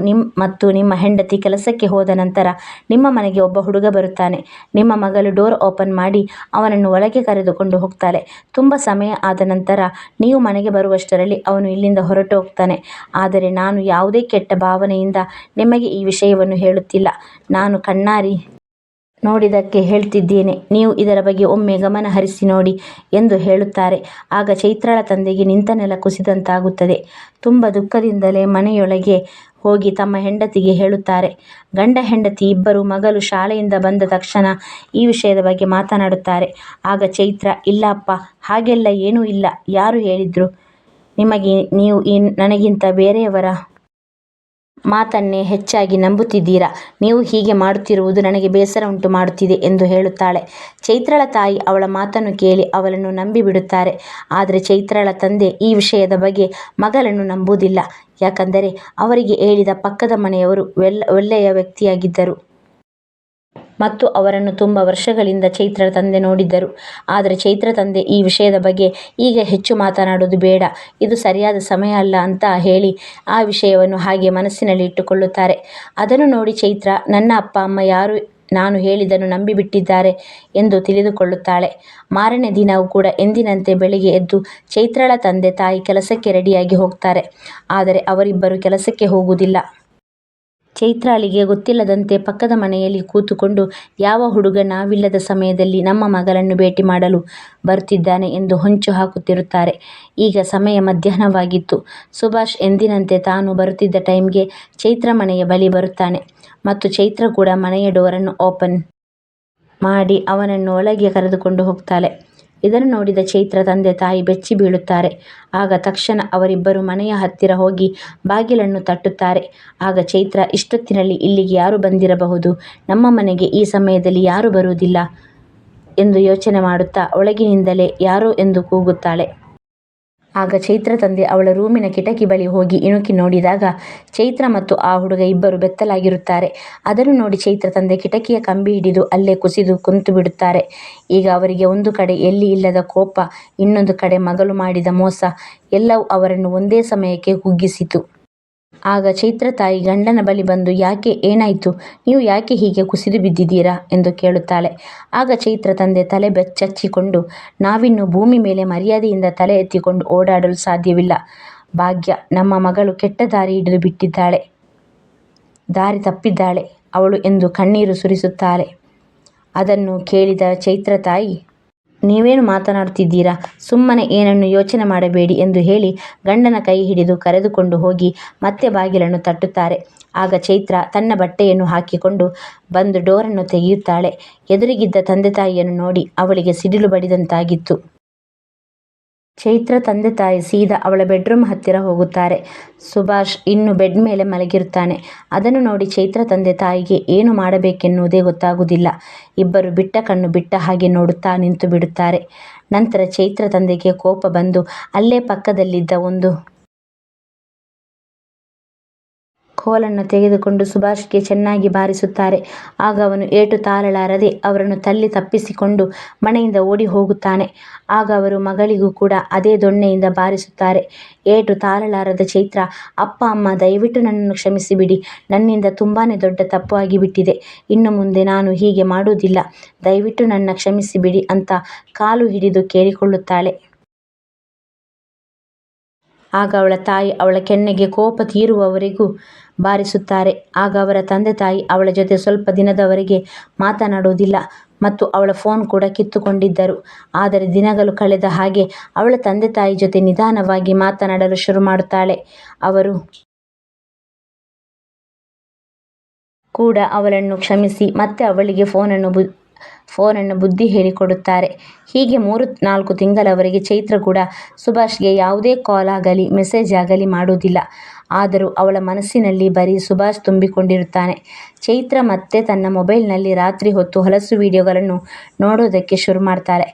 ನಿಮ್ಮ ಹೆಂಡತಿ ಕೆಲಸಕ್ಕೆ ಹೋದ ನಂತರ ನಿಮ್ಮ ಮನೆಗೆ ಒಬ್ಬ ಹುಡುಗ ಬರುತ್ತಾನೆ. ನಿಮ್ಮ ಮಗಳು ಡೋರ್ ಓಪನ್ ಮಾಡಿ ಅವನನ್ನು ಒಳಗೆ ಕರೆದುಕೊಂಡು ಹೋಗ್ತಾಳೆ. ತುಂಬ ಸಮಯ ಆದ ನಂತರ ನೀವು ಮನೆಗೆ ಬರುವಷ್ಟರಲ್ಲಿ ಅವನು ಇಲ್ಲಿಂದ ಹೊರಟು ಹೋಗ್ತಾನೆ. ಆದರೆ ನಾನು ಯಾವುದೇ ಕೆಟ್ಟ ಭಾವನೆಯಿಂದ ನಿಮಗೆ ಈ ವಿಷಯವನ್ನು ಹೇಳುತ್ತಿಲ್ಲ, ನಾನು ಕಣ್ಣಾರಿ ನೋಡಿದ್ದಕ್ಕೆ ಹೇಳ್ತಿದ್ದೇನೆ. ನೀವು ಇದರ ಬಗ್ಗೆ ಒಮ್ಮೆ ಗಮನ ಹರಿಸಿ ನೋಡಿ ಎಂದು ಹೇಳುತ್ತಾರೆ. ಆಗ ಚೈತ್ರಳ ತಂದೆಗೆ ನಿಂತ ನೆಲ ಕುಸಿದಂತಾಗುತ್ತದೆ. ತುಂಬ ದುಃಖದಿಂದಲೇ ಮನೆಯೊಳಗೆ ಹೋಗಿ ತಮ್ಮ ಹೆಂಡತಿಗೆ ಹೇಳುತ್ತಾರೆ. ಗಂಡ ಹೆಂಡತಿ ಇಬ್ಬರು ಮಗಳು ಶಾಲೆಯಿಂದ ಬಂದ ತಕ್ಷಣ ಈ ವಿಷಯದ ಬಗ್ಗೆ ಮಾತನಾಡುತ್ತಾರೆ. ಆಗ ಚೈತ್ರ, ಇಲ್ಲ ಅಪ್ಪ, ಹಾಗೆಲ್ಲ ಏನೂ ಇಲ್ಲ, ಯಾರು ಹೇಳಿದ್ರು ನಿಮಗೆ, ನೀವು ನನಗಿಂತ ಬೇರೆಯವರ ಮಾತನ್ನೇ ಹೆಚ್ಚಾಗಿ ನಂಬುತ್ತಿದ್ದೀರಾ, ನೀವು ಹೀಗೆ ಮಾಡುತ್ತಿರುವುದು ನನಗೆ ಬೇಸರ ಉಂಟು ಮಾಡುತ್ತಿದೆ ಎಂದು ಹೇಳುತ್ತಾಳೆ. ಚೈತ್ರಳ ತಾಯಿ ಅವಳ ಮಾತನ್ನು ಕೇಳಿ ಅವಳನ್ನು ನಂಬಿಬಿಡುತ್ತಾರೆ. ಆದರೆ ಚೈತ್ರಳ ತಂದೆ ಈ ವಿಷಯದ ಬಗ್ಗೆ ಮಗಳನ್ನು ನಂಬುವುದಿಲ್ಲ. ಯಾಕಂದರೆ ಅವರಿಗೆ ಹೇಳಿದ ಪಕ್ಕದ ಮನೆಯವರು ಒಳ್ಳೆಯ ವ್ಯಕ್ತಿಯಾಗಿದ್ದರು ಮತ್ತು ಅವರನ್ನು ತುಂಬ ವರ್ಷಗಳಿಂದ ಚೈತ್ರ ತಂದೆ ನೋಡಿದ್ದರು. ಆದರೆ ಚೈತ್ರ ತಂದೆ ಈ ವಿಷಯದ ಬಗ್ಗೆ ಈಗ ಹೆಚ್ಚು ಮಾತನಾಡೋದು ಬೇಡ, ಇದು ಸರಿಯಾದ ಸಮಯ ಅಲ್ಲ ಅಂತ ಹೇಳಿ ಆ ವಿಷಯವನ್ನು ಹಾಗೆ ಮನಸ್ಸಿನಲ್ಲಿ ಇಟ್ಟುಕೊಳ್ಳುತ್ತಾರೆ. ಅದನ್ನು ನೋಡಿ ಚೈತ್ರ, ನನ್ನ ಅಪ್ಪ ಅಮ್ಮ ಯಾರು ನಾನು ಹೇಳಿದ್ದನ್ನು ನಂಬಿಬಿಟ್ಟಿದ್ದಾರೆ ಎಂದು ತಿಳಿದುಕೊಳ್ಳುತ್ತಾಳೆ. ಮಾರನೇ ದಿನವೂ ಕೂಡ ಎಂದಿನಂತೆ ಬೆಳಿಗ್ಗೆ ಎದ್ದು ಚೈತ್ರಳ ತಂದೆ ತಾಯಿ ಕೆಲಸಕ್ಕೆ ರೆಡಿಯಾಗಿ ಹೋಗ್ತಾರೆ. ಆದರೆ ಅವರಿಬ್ಬರು ಕೆಲಸಕ್ಕೆ ಹೋಗುವುದಿಲ್ಲ. ಚೈತ್ರಾಳಿಗೆ ಗೊತ್ತಿಲ್ಲದಂತೆ ಪಕ್ಕದ ಮನೆಯಲ್ಲಿ ಕೂತುಕೊಂಡು ಯಾವ ಹುಡುಗ ನಾವಿಲ್ಲದ ಸಮಯದಲ್ಲಿ ನಮ್ಮ ಮಗಳನ್ನು ಭೇಟಿ ಮಾಡಲು ಬರುತ್ತಿದ್ದಾನೆ ಎಂದು ಹೊಂಚು ಹಾಕುತ್ತಿರುತ್ತಾರೆ. ಈಗ ಸಮಯ ಮಧ್ಯಾಹ್ನವಾಗಿತ್ತು. ಸುಭಾಷ್ ಎಂದಿನಂತೆ ತಾನು ಬರುತ್ತಿದ್ದ ಟೈಮ್ಗೆ ಚೈತ್ರ ಮನೆಯ ಬಳಿ ಬರುತ್ತಾನೆ ಮತ್ತು ಚೈತ್ರ ಕೂಡ ಮನೆಯ ಡೋರನ್ನು ಓಪನ್ ಮಾಡಿ ಅವನನ್ನು ಒಳಗೆ ಕರೆದುಕೊಂಡು ಹೋಗ್ತಾಳೆ. ಇದನ್ನು ನೋಡಿದ ಚೈತ್ರ ತಂದೆ ತಾಯಿ ಬೆಚ್ಚಿ ಬೀಳುತ್ತಾರೆ. ಆಗ ತಕ್ಷಣ ಅವರಿಬ್ಬರು ಮನೆಯ ಹತ್ತಿರ ಹೋಗಿ ಬಾಗಿಲನ್ನು ತಟ್ಟುತ್ತಾರೆ. ಆಗ ಚೈತ್ರ, ಇಷ್ಟೊತ್ತಿನಲ್ಲಿ ಇಲ್ಲಿಗೆ ಯಾರು ಬಂದಿರಬಹುದು, ನಮ್ಮ ಮನೆಗೆ ಈ ಸಮಯದಲ್ಲಿ ಯಾರು ಬರುವುದಿಲ್ಲ ಎಂದು ಯೋಚನೆ ಮಾಡುತ್ತಾ ಒಳಗಿನಿಂದಲೇ ಯಾರೋ ಎಂದು ಕೂಗುತ್ತಾಳೆ. ಆಗ ಚೈತ್ರ ತಂದೆ ಅವಳ ರೂಮಿನ ಕಿಟಕಿ ಬಳಿ ಹೋಗಿ ಇಣುಕಿ ನೋಡಿದಾಗ ಚೈತ್ರ ಮತ್ತು ಆ ಹುಡುಗ ಇಬ್ಬರು ಬೆತ್ತಲಾಗಿರುತ್ತಾರೆ. ಅದನ್ನು ನೋಡಿ ಚೈತ್ರ ತಂದೆ ಕಿಟಕಿಯ ಕಂಬಿ ಹಿಡಿದು ಅಲ್ಲೇ ಕುಸಿದು ಕುಂತು ಬಿಡುತ್ತಾರೆ. ಈಗ ಅವರಿಗೆ ಒಂದು ಕಡೆ ಎಲ್ಲಿ ಇಲ್ಲದ ಕೋಪ, ಇನ್ನೊಂದು ಕಡೆ ಮಗಳು ಮಾಡಿದ ಮೋಸ ಎಲ್ಲವೂ ಅವರನ್ನು ಒಂದೇ ಸಮಯಕ್ಕೆ ಕುಗ್ಗಿಸಿತು. ಆಗ ಚೈತ್ರ ತಾಯಿ ಗಂಡನ ಬಳಿ ಬಂದು, ಯಾಕೆ, ಏನಾಯಿತು, ನೀವು ಯಾಕೆ ಹೀಗೆ ಕುಸಿದು ಬಿದ್ದಿದ್ದೀರಾ ಎಂದು ಕೇಳುತ್ತಾಳೆ. ಆಗ ಚೈತ್ರ ತಂದೆ ತಲೆ ಬೆಚ್ಚಚ್ಚಿಕೊಂಡು, ನಾವಿನ್ನು ಭೂಮಿ ಮೇಲೆ ಮರ್ಯಾದೆಯಿಂದ ತಲೆ ಎತ್ತಿಕೊಂಡು ಓಡಾಡಲು ಸಾಧ್ಯವಿಲ್ಲ. ಭಾಗ್ಯ, ನಮ್ಮ ಮಗಳು ಕೆಟ್ಟ ದಾರಿ ಹಿಡಿದು ಬಿಟ್ಟಿದ್ದಾಳೆ, ದಾರಿ ತಪ್ಪಿದ್ದಾಳೆ ಅವಳು ಎಂದು ಕಣ್ಣೀರು ಸುರಿಸುತ್ತಾಳೆ. ಅದನ್ನು ಕೇಳಿದ ಚೈತ್ರ ತಾಯಿ, ನೀವೇನು ಮಾತನಾಡುತ್ತಿದ್ದೀರಾ, ಸುಮ್ಮನೆ ಏನನ್ನು ಯೋಚನೆ ಮಾಡಬೇಡಿ ಎಂದು ಹೇಳಿ ಗಂಡನ ಕೈ ಹಿಡಿದು ಕರೆದುಕೊಂಡು ಹೋಗಿ ಮತ್ತೆ ಬಾಗಿಲನ್ನು ತಟ್ಟುತ್ತಾರೆ. ಆಗ ಚೈತ್ರ ತನ್ನ ಬಟ್ಟೆಯನ್ನು ಹಾಕಿಕೊಂಡು ಬಂದು ಡೋರನ್ನು ತೆಗೆಯುತ್ತಾಳೆ. ಎದುರಿಗಿದ್ದ ತಂದೆ ತಾಯಿಯನ್ನು ನೋಡಿ ಅವಳಿಗೆ ಸಿಡಿಲು ಬಡಿದಂತಾಗಿತ್ತು. ಚೈತ್ರ ತಂದೆ ತಾಯಿ ಸೀದಾ ಅವಳ ಬೆಡ್ರೂಮ್ ಹತ್ತಿರ ಹೋಗುತ್ತಾರೆ. ಸುಭಾಷ್ ಇನ್ನು ಬೆಡ್ ಮೇಲೆ ಮಲಗಿರುತ್ತಾನೆ. ಅದನ್ನು ನೋಡಿ ಚೈತ್ರ ತಂದೆ ತಾಯಿಗೆ ಏನು ಮಾಡಬೇಕೆನ್ನುವುದೇ ಗೊತ್ತಾಗುವುದಿಲ್ಲ. ಇಬ್ಬರು ಬಿಟ್ಟ ಕಣ್ಣು ಬಿಟ್ಟ ಹಾಗೆ ನೋಡುತ್ತಾ ನಿಂತು ಬಿಡುತ್ತಾರೆ. ನಂತರ ಚೈತ್ರ ತಂದೆಗೆ ಕೋಪ ಬಂದು ಅಲ್ಲೇ ಪಕ್ಕದಲ್ಲಿದ್ದ ಒಂದು ಕೋಲನ್ನು ತೆಗೆದುಕೊಂಡು ಸುಭಾಷ್ಗೆ ಚೆನ್ನಾಗಿ ಬಾರಿಸುತ್ತಾರೆ. ಆಗ ಅವನು ಏಟು ತಾಳಲಾರದೆ ಅವರನ್ನು ತಳ್ಳಿ ತಪ್ಪಿಸಿಕೊಂಡು ಮನೆಯಿಂದ ಓಡಿ ಹೋಗುತ್ತಾನೆ. ಆಗ ಅವರು ಮಗಳಿಗೂ ಕೂಡ ಅದೇ ದೊಣ್ಣೆಯಿಂದ ಬಾರಿಸುತ್ತಾರೆ. ಏಟು ತಾಳಲಾರದ ಚೈತ್ರ, ಅಪ್ಪ ಅಮ್ಮ, ದಯವಿಟ್ಟು ನನ್ನನ್ನು ಕ್ಷಮಿಸಿಬಿಡಿ, ನನ್ನಿಂದ ತುಂಬಾ ದೊಡ್ಡ ತಪ್ಪು ಆಗಿಬಿಟ್ಟಿದೆ, ಇನ್ನು ಮುಂದೆ ನಾನು ಹೀಗೆ ಮಾಡುವುದಿಲ್ಲ, ದಯವಿಟ್ಟು ನನ್ನ ಕ್ಷಮಿಸಿಬಿಡಿ ಅಂತ ಕಾಲು ಹಿಡಿದು ಕೇಳಿಕೊಳ್ಳುತ್ತಾಳೆ. ಆಗ ಅವಳ ತಾಯಿ ಅವಳ ಕೆನ್ನೆಗೆ ಕೋಪ ತೀರುವವರೆಗೂ ಬಾರಿಸುತ್ತಾರೆ. ಆಗ ಅವರ ತಂದೆ ತಾಯಿ ಅವಳ ಜೊತೆ ಸ್ವಲ್ಪ ದಿನದವರೆಗೆ ಮಾತನಾಡುವುದಿಲ್ಲ ಮತ್ತು ಅವಳ ಫೋನ್ ಕೂಡ ಕಿತ್ತುಕೊಂಡಿದ್ದರು. ಆದರೆ ದಿನಗಳು ಕಳೆದ ಹಾಗೆ ಅವಳ ತಂದೆ ತಾಯಿ ಜೊತೆ ನಿಧಾನವಾಗಿ ಮಾತನಾಡಲು ಶುರು ಮಾಡುತ್ತಾಳೆ. ಅವರು ಕೂಡ ಅವಳನ್ನು ಕ್ಷಮಿಸಿ ಮತ್ತೆ ಅವಳಿಗೆ ಫೋನನ್ನು ಬುದ್ಧಿ ಹೇಳಿಕೊಡುತ್ತಾರೆ. ಹೀಗೆ 3-4 ತಿಂಗಳವರೆಗೆ ಚೈತ್ರ ಕೂಡ ಸುಭಾಷ್ಗೆ ಯಾವುದೇ ಕಾಲ್ ಆಗಲಿ ಮೆಸೇಜ್ ಆಗಲಿ ಮಾಡುವುದಿಲ್ಲ. ಆದರೂ ಅವಳ ಮನಸ್ಸಿನಲ್ಲಿ ಬರೀ ಸುಭಾಷ್ ತುಂಬಿಕೊಂಡಿರುತ್ತಾನೆ. ಚೈತ್ರ ಮತ್ತೆ ತನ್ನ ಮೊಬೈಲ್ನಲ್ಲಿ ರಾತ್ರಿ ಹೊತ್ತು ಹೊಲಸು ವಿಡಿಯೋಗಳನ್ನು ನೋಡೋದಕ್ಕೆ ಶುರು ಮಾಡ್ತಾಳೆ.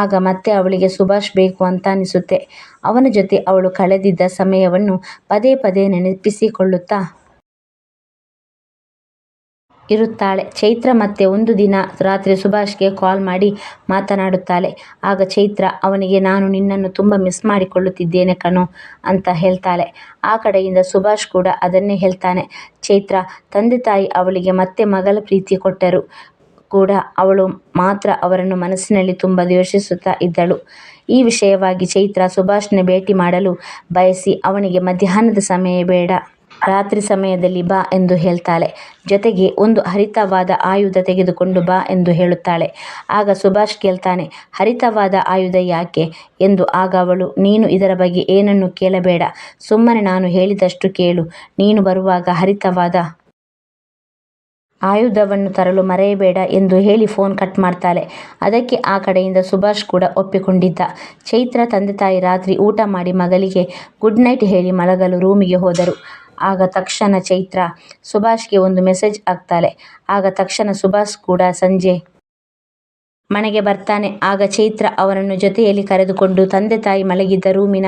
ಆಗ ಮತ್ತೆ ಅವಳಿಗೆ ಸುಭಾಷ್ ಬೇಕು ಅಂತ ಅನಿಸುತ್ತೆ. ಅವನ ಜೊತೆ ಅವಳು ಕಳೆದಿದ್ದ ಸಮಯವನ್ನು ಪದೇ ಪದೇ ನೆನಪಿಸಿಕೊಳ್ಳುತ್ತಾ ಇರುತ್ತಾಳೆ. ಚೈತ್ರ ಮತ್ತೆ ಒಂದು ದಿನ ರಾತ್ರಿ ಸುಭಾಷ್ಗೆ ಕಾಲ್ ಮಾಡಿ ಮಾತನಾಡುತ್ತಾಳೆ. ಆಗ ಚೈತ್ರ ಅವನಿಗೆ, ನಾನು ನಿನ್ನನ್ನು ತುಂಬ ಮಿಸ್ ಮಾಡಿಕೊಳ್ಳುತ್ತಿದ್ದೇನೆ ಕಣೋ ಅಂತ ಹೇಳ್ತಾಳೆ. ಆ ಕಡೆಯಿಂದ ಸುಭಾಷ್ ಕೂಡ ಅದನ್ನೇ ಹೇಳ್ತಾನೆ. ಚೈತ್ರ ತಂದೆ ತಾಯಿ ಅವಳಿಗೆ ಮತ್ತೆ ಮಗಳ ಪ್ರೀತಿ ಕೊಟ್ಟರು ಕೂಡ ಅವಳು ಮಾತ್ರ ಅವರನ್ನು ಮನಸ್ಸಿನಲ್ಲಿ ತುಂಬ ದ್ವೇಷಿಸುತ್ತಾ ಇದ್ದಳು. ಈ ವಿಷಯವಾಗಿ ಚೈತ್ರ ಸುಭಾಷ್ನ ಭೇಟಿ ಮಾಡಲು ಬಯಸಿ ಅವನಿಗೆ ಮಧ್ಯಾಹ್ನದ ಸಮಯ ಬೇಡ, ರಾತ್ರಿ ಸಮಯದಲ್ಲಿ ಬಾ ಎಂದು ಹೇಳ್ತಾಳೆ. ಜೊತೆಗೆ ಒಂದು ಹರಿತವಾದ ಆಯುಧ ತೆಗೆದುಕೊಂಡು ಬಾ ಎಂದು ಹೇಳುತ್ತಾಳೆ. ಆಗ ಸುಭಾಷ್ ಕೇಳ್ತಾನೆ, ಹರಿತವಾದ ಆಯುಧ ಯಾಕೆ ಎಂದು. ಆಗ ಅವಳು, ನೀನು ಇದರ ಬಗ್ಗೆ ಏನನ್ನು ಕೇಳಬೇಡ, ಸುಮ್ಮನೆ ನಾನು ಹೇಳಿದಷ್ಟು ಕೇಳು, ನೀನು ಬರುವಾಗ ಹರಿತವಾದ ಆಯುಧವನ್ನು ತರಲು ಮರೆಯಬೇಡ ಎಂದು ಹೇಳಿ ಫೋನ್ ಕಟ್ ಮಾಡ್ತಾಳೆ. ಅದಕ್ಕೆ ಆ ಕಡೆಯಿಂದ ಸುಭಾಷ್ ಕೂಡ ಒಪ್ಪಿಕೊಂಡಿದ್ದ. ಚೈತ್ರ ತಂದೆ ತಾಯಿ ರಾತ್ರಿ ಊಟ ಮಾಡಿ ಮಗಳಿಗೆ ಗುಡ್ ನೈಟ್ ಹೇಳಿ ಮಲಗಲು ರೂಮಿಗೆ ಹೋದರು. ಆಗ ತಕ್ಷಣ ಚೈತ್ರ ಸುಭಾಷ್ಗೆ ಒಂದು ಮೆಸೇಜ್ ಹಾಕ್ತಾಳೆ. ಆಗ ತಕ್ಷಣ ಸುಭಾಷ್ ಕೂಡ ಸಂಜೆ ಮನೆಗೆ ಬರ್ತಾನೆ. ಆಗ ಚೈತ್ರ ಅವನನ್ನು ಜೊತೆಯಲ್ಲಿ ಕರೆದುಕೊಂಡು ತಂದೆ ತಾಯಿ ಮಲಗಿದ್ದ ರೂಮಿನ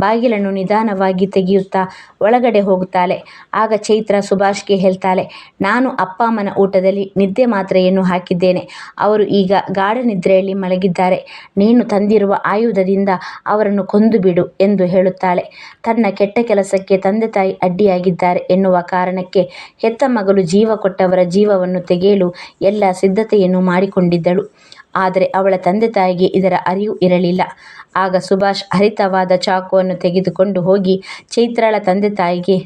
ಬಾಗಿಲನ್ನು ನಿಧಾನವಾಗಿ ತೆಗೆಯುತ್ತಾ ಒಳಗಡೆ ಹೋಗುತ್ತಾಳೆ. ಆಗ ಚೈತ್ರ ಸುಭಾಷ್ಗೆ ಹೇಳ್ತಾಳೆ, ನಾನು ಅಪ್ಪ ಅಮ್ಮನ ಊಟದಲ್ಲಿ ನಿದ್ದೆ ಮಾತ್ರೆಯನ್ನು ಹಾಕಿದ್ದೇನೆ, ಅವರು ಈಗ ಗಾಢ ನಿದ್ರೆಯಲ್ಲಿ ಮಲಗಿದ್ದಾರೆ, ನೀನು ತಂದಿರುವ ಆಯುಧದಿಂದ ಅವರನ್ನು ಕೊಂದು ಬಿಡು ಎಂದು ಹೇಳುತ್ತಾಳೆ. ತನ್ನ ಕೆಟ್ಟ ಕೆಲಸಕ್ಕೆ ತಂದೆ ತಾಯಿ ಅಡ್ಡಿಯಾಗಿದ್ದಾರೆ ಎನ್ನುವ ಕಾರಣಕ್ಕೆ ಹೆತ್ತ ಮಗಳು ಜೀವ ಕೊಟ್ಟವರ ಜೀವವನ್ನು ತೆಗೆಯಲು ಎಲ್ಲ ಸಿದ್ಧತೆಯನ್ನು ಮಾಡಿಕೊಂಡಿದ್ದಳು. ಆದರೆ ಅವಳ ತಂದೆ ತಾಯಿಗೆ ಇದರ ಅರಿವು ಇರಲಿಲ್ಲ. ಆಗ ಸುಭಾಷ್ ಹರಿತವಾದ ಚಾಕುವನ್ನು ತೆಗೆದುಕೊಂಡು ಹೋಗಿ ಚೈತ್ರಳ ತಂದೆ ತಾಯಿಗೆ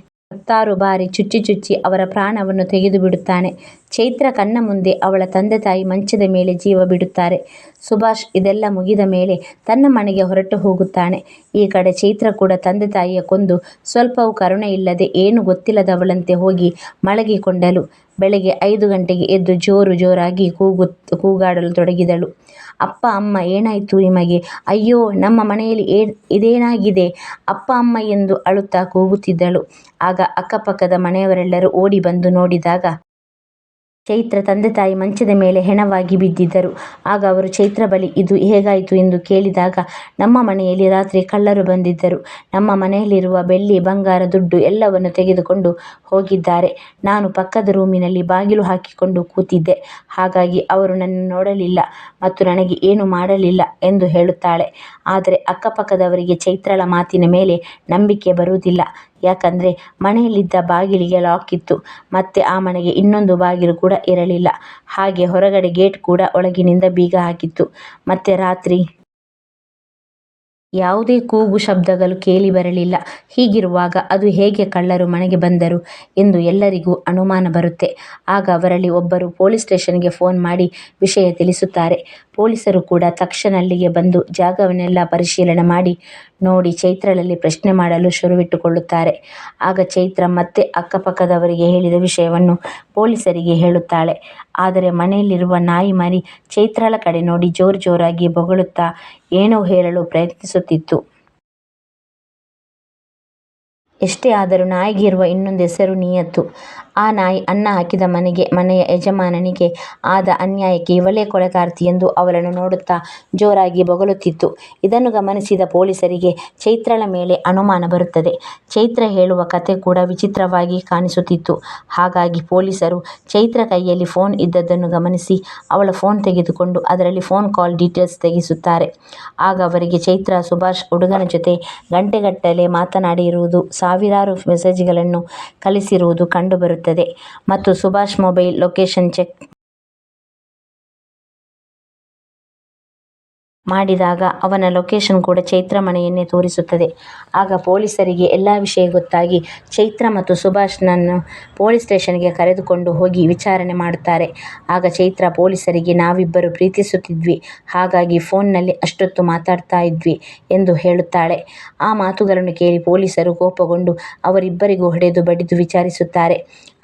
10 ಬಾರಿ ಚುಚ್ಚಿ ಅವರ ಪ್ರಾಣವನ್ನು ತೆಗೆದು ಬಿಡುತ್ತಾನೆ. ಚೈತ್ರ ಕಣ್ಣ ಮುಂದೆ ಅವಳ ತಂದೆ ತಾಯಿ ಮಂಚದ ಮೇಲೆ ಜೀವ ಬಿಡುತ್ತಾರೆ. ಸುಭಾಷ್ ಇದೆಲ್ಲ ಮುಗಿದ ಮೇಲೆ ತನ್ನ ಮನೆಗೆ ಹೊರಟು ಹೋಗುತ್ತಾನೆ. ಈ ಕಡೆ ಚೈತ್ರ ಕೂಡ ತಂದೆ ತಾಯಿಯ ಕೊಂದು ಸ್ವಲ್ಪವೂ ಕರುಣೆ ಇಲ್ಲದೆ ಏನು ಗೊತ್ತಿಲ್ಲದವಳಂತೆ ಹೋಗಿ ಮಲಗಿಕೊಂಡಳು. ಬೆಳಗ್ಗೆ 5 ಗಂಟೆಗೆ ಎದ್ದು ಜೋರಾಗಿ ಕೂಗಾಡಲು ತೊಡಗಿದಳು. ಅಪ್ಪ ಅಮ್ಮ ಏನಾಯಿತು ನಿಮಗೆ? ಅಯ್ಯೋ ನಮ್ಮ ಮನೆಯಲ್ಲಿ ಇದೇನಾಗಿದೆ ಅಪ್ಪ ಅಮ್ಮ ಎಂದು ಅಳುತ್ತಾ ಕೂಗುತ್ತಿದ್ದಳು. ಆಗ ಅಕ್ಕಪಕ್ಕದ ಮನೆಯವರೆಲ್ಲರೂ ಓಡಿ ಬಂದು ನೋಡಿದಾಗ ಚೈತ್ರ ತಂದೆ ತಾಯಿ ಮಂಚದ ಮೇಲೆ ಹೆಣವಾಗಿ ಬಿದ್ದಿದ್ದರು. ಆಗ ಅವರು ಚೈತ್ರ ಬಳಿ ಇದು ಹೇಗಾಯಿತು ಎಂದು ಕೇಳಿದಾಗ, ನಮ್ಮ ಮನೆಯಲ್ಲಿ ರಾತ್ರಿ ಕಳ್ಳರು ಬಂದಿದ್ದರು. ನಮ್ಮ ಮನೆಯಲ್ಲಿರುವ ಬೆಳ್ಳಿ, ಬಂಗಾರ, ದುಡ್ಡು ಎಲ್ಲವನ್ನು ತೆಗೆದುಕೊಂಡು ಹೋಗಿದ್ದಾರೆ. ನಾನು ಪಕ್ಕದ ರೂಮಿನಲ್ಲಿ ಬಾಗಿಲು ಹಾಕಿಕೊಂಡು ಕೂತಿದ್ದೆ. ಹಾಗಾಗಿ ಅವರು ನನ್ನ ನೋಡಲಿಲ್ಲ ಮತ್ತು ನನಗೆ ಏನು ಮಾಡಲಿಲ್ಲ ಎಂದು ಹೇಳುತ್ತಾಳೆ. ಆದರೆ ಅಕ್ಕಪಕ್ಕದವರಿಗೆ ಚೈತ್ರಳ ಮಾತಿನ ಮೇಲೆ ನಂಬಿಕೆ ಬರುವುದಿಲ್ಲ. ಯಾಕಂದರೆ ಮನೆಯಲ್ಲಿದ್ದ ಬಾಗಿಲಿಗೆ ಲಾಕ್ ಇತ್ತು. ಮತ್ತೆ ಆ ಮನೆಗೆ ಇನ್ನೊಂದು ಬಾಗಿಲು ಕೂಡ ಇರಲಿಲ್ಲ. ಹಾಗೆ ಹೊರಗಡೆ ಗೇಟ್ ಕೂಡ ಒಳಗಿನಿಂದ ಬೀಗ ಹಾಕಿತ್ತು. ಮತ್ತೆ ರಾತ್ರಿ ಯಾವುದೇ ಕೂಗು ಶಬ್ದಗಳು ಕೇಳಿ ಬರಲಿಲ್ಲ. ಹೀಗಿರುವಾಗ ಅದು ಹೇಗೆ ಕಳ್ಳರು ಮನೆಗೆ ಬಂದರು ಎಂದು ಎಲ್ಲರಿಗೂ ಅನುಮಾನ ಬರುತ್ತೆ. ಆಗ ಅವರಲ್ಲಿ ಒಬ್ಬರು ಪೊಲೀಸ್ ಸ್ಟೇಷನ್ಗೆ ಫೋನ್ ಮಾಡಿ ವಿಷಯ ತಿಳಿಸುತ್ತಾರೆ. ಪೊಲೀಸರು ಕೂಡ ತಕ್ಷಣ ಅಲ್ಲಿಗೆ ಬಂದು ಜಾಗವನ್ನೆಲ್ಲ ಪರಿಶೀಲನೆ ಮಾಡಿ ನೋಡಿ ಚೈತ್ರಳಲ್ಲಿ ಪ್ರಶ್ನೆ ಮಾಡಲು ಶುರುವಿಟ್ಟುಕೊಳ್ಳುತ್ತಾರೆ. ಆಗ ಚೈತ್ರ ಮತ್ತೆ ಅಕ್ಕಪಕ್ಕದವರಿಗೆ ಹೇಳಿದ ವಿಷಯವನ್ನು ಪೊಲೀಸರಿಗೆ ಹೇಳುತ್ತಾಳೆ. ಆದರೆ ಮನೆಯಲ್ಲಿರುವ ನಾಯಿ ಮರಿ ಚೈತ್ರಳ ಕಡೆ ನೋಡಿ ಜೋರಾಗಿ ಬೊಗಳುತ್ತಾ ಏನೋ ಹೇಳಲು ಪ್ರಯತ್ನಿಸುತ್ತಿತ್ತು. ಎಷ್ಟೇ ಆದರೂ ನಾಯಿಗೆ ಇರುವ ಇನ್ನೊಂದು ಹೆಸರು ನಿಯತ್ತು. ಆ ನಾಯಿ ಅನ್ನ ಹಾಕಿದ ಮನೆಯ ಯಜಮಾನನಿಗೆ ಆದ ಅನ್ಯಾಯಕ್ಕೆ ಇವಳೇ ಕೊಲೆಗಾರ್ತಿ ಎಂದು ಅವಳನ್ನು ನೋಡುತ್ತಾ ಜೋರಾಗಿ ಬೊಗಳುತ್ತಿತ್ತು. ಇದನ್ನು ಗಮನಿಸಿದ ಪೊಲೀಸರಿಗೆ ಚೈತ್ರಳ ಮೇಲೆ ಅನುಮಾನ ಬರುತ್ತದೆ. ಚೈತ್ರ ಹೇಳುವ ಕತೆ ಕೂಡ ವಿಚಿತ್ರವಾಗಿ ಕಾಣಿಸುತ್ತಿತ್ತು. ಹಾಗಾಗಿ ಪೊಲೀಸರು ಚೈತ್ರ ಕೈಯಲ್ಲಿ ಫೋನ್ ಇದ್ದದ್ದನ್ನು ಗಮನಿಸಿ ಅವಳ ಫೋನ್ ತೆಗೆದುಕೊಂಡು ಅದರಲ್ಲಿ ಫೋನ್ ಕಾಲ್ ಡೀಟೇಲ್ಸ್ ತೆಗೆಸುತ್ತಾರೆ. ಆಗ ಅವರಿಗೆ ಚೈತ್ರ ಸುಭಾಷ್ ಹುಡುಗನ ಜೊತೆ ಗಂಟೆಗಟ್ಟಲೆ ಮಾತನಾಡಿರುವುದು, ಸಾವಿರಾರು ಮೆಸೇಜ್ಗಳನ್ನು ಕಳಿಸಿರುವುದು ಕಂಡುಬರುತ್ತದೆ ಮತ್ತು ಸುಭಾಷ್ ಮೊಬೈಲ್ ಲೊಕೇಶನ್ ಚೆಕ್ ಮಾಡಿದಾಗ ಅವನ ಲೊಕೇಶನ್ ಕೂಡ ಚೈತ್ರ ಮನೆಯನ್ನೇ ತೋರಿಸುತ್ತದೆ. ಆಗ ಪೊಲೀಸರಿಗೆ ಎಲ್ಲ ವಿಷಯ ಗೊತ್ತಾಗಿ ಚೈತ್ರ ಮತ್ತು ಸುಭಾಷ್ನನ್ನು ಪೊಲೀಸ್ ಸ್ಟೇಷನ್ಗೆ ಕರೆದುಕೊಂಡು ಹೋಗಿ ವಿಚಾರಣೆ ಮಾಡುತ್ತಾರೆ. ಆಗ ಚೈತ್ರ ಪೊಲೀಸರಿಗೆ ನಾವಿಬ್ಬರು ಪ್ರೀತಿಸುತ್ತಿದ್ವಿ, ಹಾಗಾಗಿ ಫೋನ್ನಲ್ಲಿ ಅಷ್ಟೊತ್ತು ಮಾತಾಡ್ತಾ ಇದ್ವಿ ಎಂದು ಹೇಳುತ್ತಾಳೆ. ಆ ಮಾತುಗಳನ್ನು ಕೇಳಿ ಪೊಲೀಸರು ಕೋಪಗೊಂಡು ಅವರಿಬ್ಬರಿಗೂ ಹೊಡೆದು ಬಡಿದು ವಿಚಾರಿಸುತ್ತಾರೆ.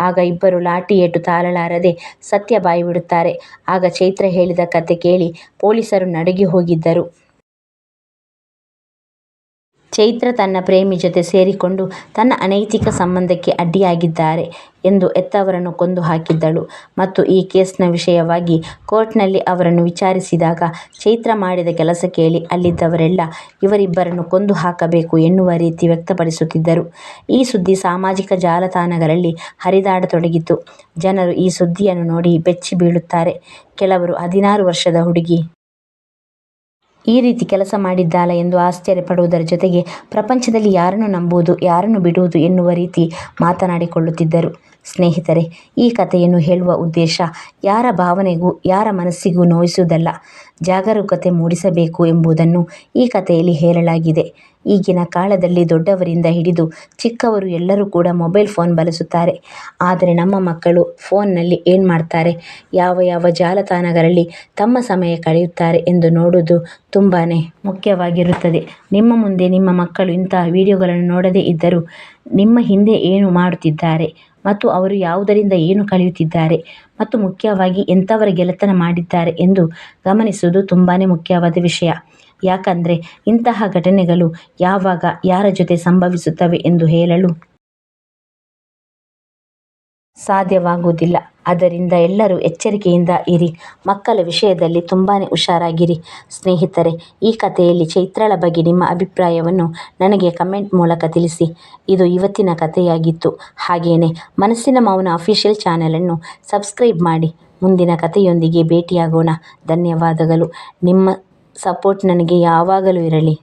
ಆಗ ಇಬ್ಬರು ಲಾಠಿ ಏಟು ತಾಳಲಾರದೆ ಸತ್ಯ ಬಾಯಿಬಿಡುತ್ತಾರೆ. ಆಗ ಚೈತ್ರ ಹೇಳಿದ ಕತೆ ಕೇಳಿ ಪೊಲೀಸರು ನಡುಗಿ ಹೋಗಿದ್ದರು. ಚೈತ್ರ ತನ್ನ ಪ್ರೇಮಿ ಜೊತೆ ಸೇರಿಕೊಂಡು ತನ್ನ ಅನೈತಿಕ ಸಂಬಂಧಕ್ಕೆ ಅಡ್ಡಿಯಾಗಿದ್ದಾರೆ ಎಂದು ಹೆತ್ತವರನ್ನು ಕೊಂದು ಹಾಕಿದ್ದಳು ಮತ್ತು ಈ ಕೇಸ್ನ ವಿಷಯವಾಗಿ ಕೋರ್ಟ್ನಲ್ಲಿ ಅವರನ್ನು ವಿಚಾರಿಸಿದಾಗ ಚೈತ್ರ ಮಾಡಿದ ಕೆಲಸ ಕೇಳಿ ಅಲ್ಲಿದ್ದವರೆಲ್ಲ ಇವರಿಬ್ಬರನ್ನು ಕೊಂದು ಹಾಕಬೇಕು ಎನ್ನುವ ರೀತಿ ವ್ಯಕ್ತಪಡಿಸುತ್ತಿದ್ದರು. ಈ ಸುದ್ದಿ ಸಾಮಾಜಿಕ ಜಾಲತಾಣಗಳಲ್ಲಿ ಹರಿದಾಡತೊಡಗಿತು. ಜನರು ಈ ಸುದ್ದಿಯನ್ನು ನೋಡಿ ಬೆಚ್ಚಿ ಬೀಳುತ್ತಾರೆ. ಕೆಲವರು 16 ವರ್ಷದ ಹುಡುಗಿ ಈ ರೀತಿ ಕೆಲಸ ಮಾಡಿದ್ದಾಳ ಎಂದು ಆಶ್ಚರ್ಯಪಡುವುದರ ಜೊತೆಗೆ ಪ್ರಪಂಚದಲ್ಲಿ ಯಾರನ್ನು ನಂಬುವುದು, ಯಾರನ್ನು ಬಿಡುವುದು ಎನ್ನುವ ರೀತಿ ಮಾತನಾಡಿಕೊಳ್ಳುತ್ತಿದ್ದರು. ಸ್ನೇಹಿತರೆ, ಈ ಕಥೆಯನ್ನು ಹೇಳುವ ಉದ್ದೇಶ ಯಾರ ಭಾವನೆಗೂ ಯಾರ ಮನಸ್ಸಿಗೂ ನೋಯಿಸುವುದಲ್ಲ, ಜಾಗರೂಕತೆ ಮೂಡಿಸಬೇಕು ಎಂಬುದನ್ನು ಈ ಕಥೆಯಲ್ಲಿ ಹೇಳಲಾಗಿದೆ. ಈಗಿನ ಕಾಲದಲ್ಲಿ ದೊಡ್ಡವರಿಂದ ಹಿಡಿದು ಚಿಕ್ಕವರು ಎಲ್ಲರೂ ಕೂಡ ಮೊಬೈಲ್ ಫೋನ್ ಬಳಸುತ್ತಾರೆ. ಆದರೆ ನಮ್ಮ ಮಕ್ಕಳು ಫೋನ್ನಲ್ಲಿ ಏನು ಮಾಡ್ತಾರೆ, ಯಾವ ಜಾಲತಾಣಗಳಲ್ಲಿ ತಮ್ಮ ಸಮಯ ಕಳೆಯುತ್ತಾರೆ ಎಂದು ನೋಡುವುದು ತುಂಬಾ ಮುಖ್ಯವಾಗಿರುತ್ತದೆ. ನಿಮ್ಮ ಮುಂದೆ ನಿಮ್ಮ ಮಕ್ಕಳು ಇಂತಹ ವಿಡಿಯೋಗಳನ್ನು ನೋಡದೇ ಇದ್ದರೂ ನಿಮ್ಮ ಹಿಂದೆ ಏನು ಮಾಡುತ್ತಿದ್ದಾರೆ ಮತ್ತು ಅವರು ಯಾವುದರಿಂದ ಏನು ಕಲಿಯುತ್ತಿದ್ದಾರೆ ಮತ್ತು ಮುಖ್ಯವಾಗಿ ಎಂಥವರ ಗೆಳೆತನ ಮಾಡಿದ್ದಾರೆ ಎಂದು ಗಮನಿಸುವುದು ತುಂಬಾ ಮುಖ್ಯವಾದ ವಿಷಯ. ಯಾಕಂದರೆ ಇಂತಹ ಘಟನೆಗಳು ಯಾವಾಗ ಯಾರ ಜೊತೆ ಸಂಭವಿಸುತ್ತವೆ ಎಂದು ಹೇಳಲು ಸಾಧ್ಯವಾಗುವುದಿಲ್ಲ. ಆದ್ದರಿಂದ ಎಲ್ಲರೂ ಎಚ್ಚರಿಕೆಯಿಂದ ಇರಿ. ಮಕ್ಕಳ ವಿಷಯದಲ್ಲಿ ತುಂಬಾ ಹುಷಾರಾಗಿರಿ. ಸ್ನೇಹಿತರೆ, ಈ ಕಥೆಯಲ್ಲಿ ಚೈತ್ರಳ ಬಗ್ಗೆ ನಿಮ್ಮ ಅಭಿಪ್ರಾಯವನ್ನು ನನಗೆ ಕಮೆಂಟ್ ಮೂಲಕ ತಿಳಿಸಿ. ಇದು ಇವತ್ತಿನ ಕಥೆಯಾಗಿತ್ತು. ಹಾಗೆಯೇ ಮನಸ್ಸಿನ ಮೌನ ಅಫಿಷಿಯಲ್ ಚಾನೆಲನ್ನು ಸಬ್ಸ್ಕ್ರೈಬ್ ಮಾಡಿ. ಮುಂದಿನ ಕಥೆಯೊಂದಿಗೆ ಭೇಟಿಯಾಗೋಣ. ಧನ್ಯವಾದಗಳು. ನಿಮ್ಮ ಸಪೋರ್ಟ್ ನನಗೆ ಯಾವಾಗಲೂ ಇರಲಿ.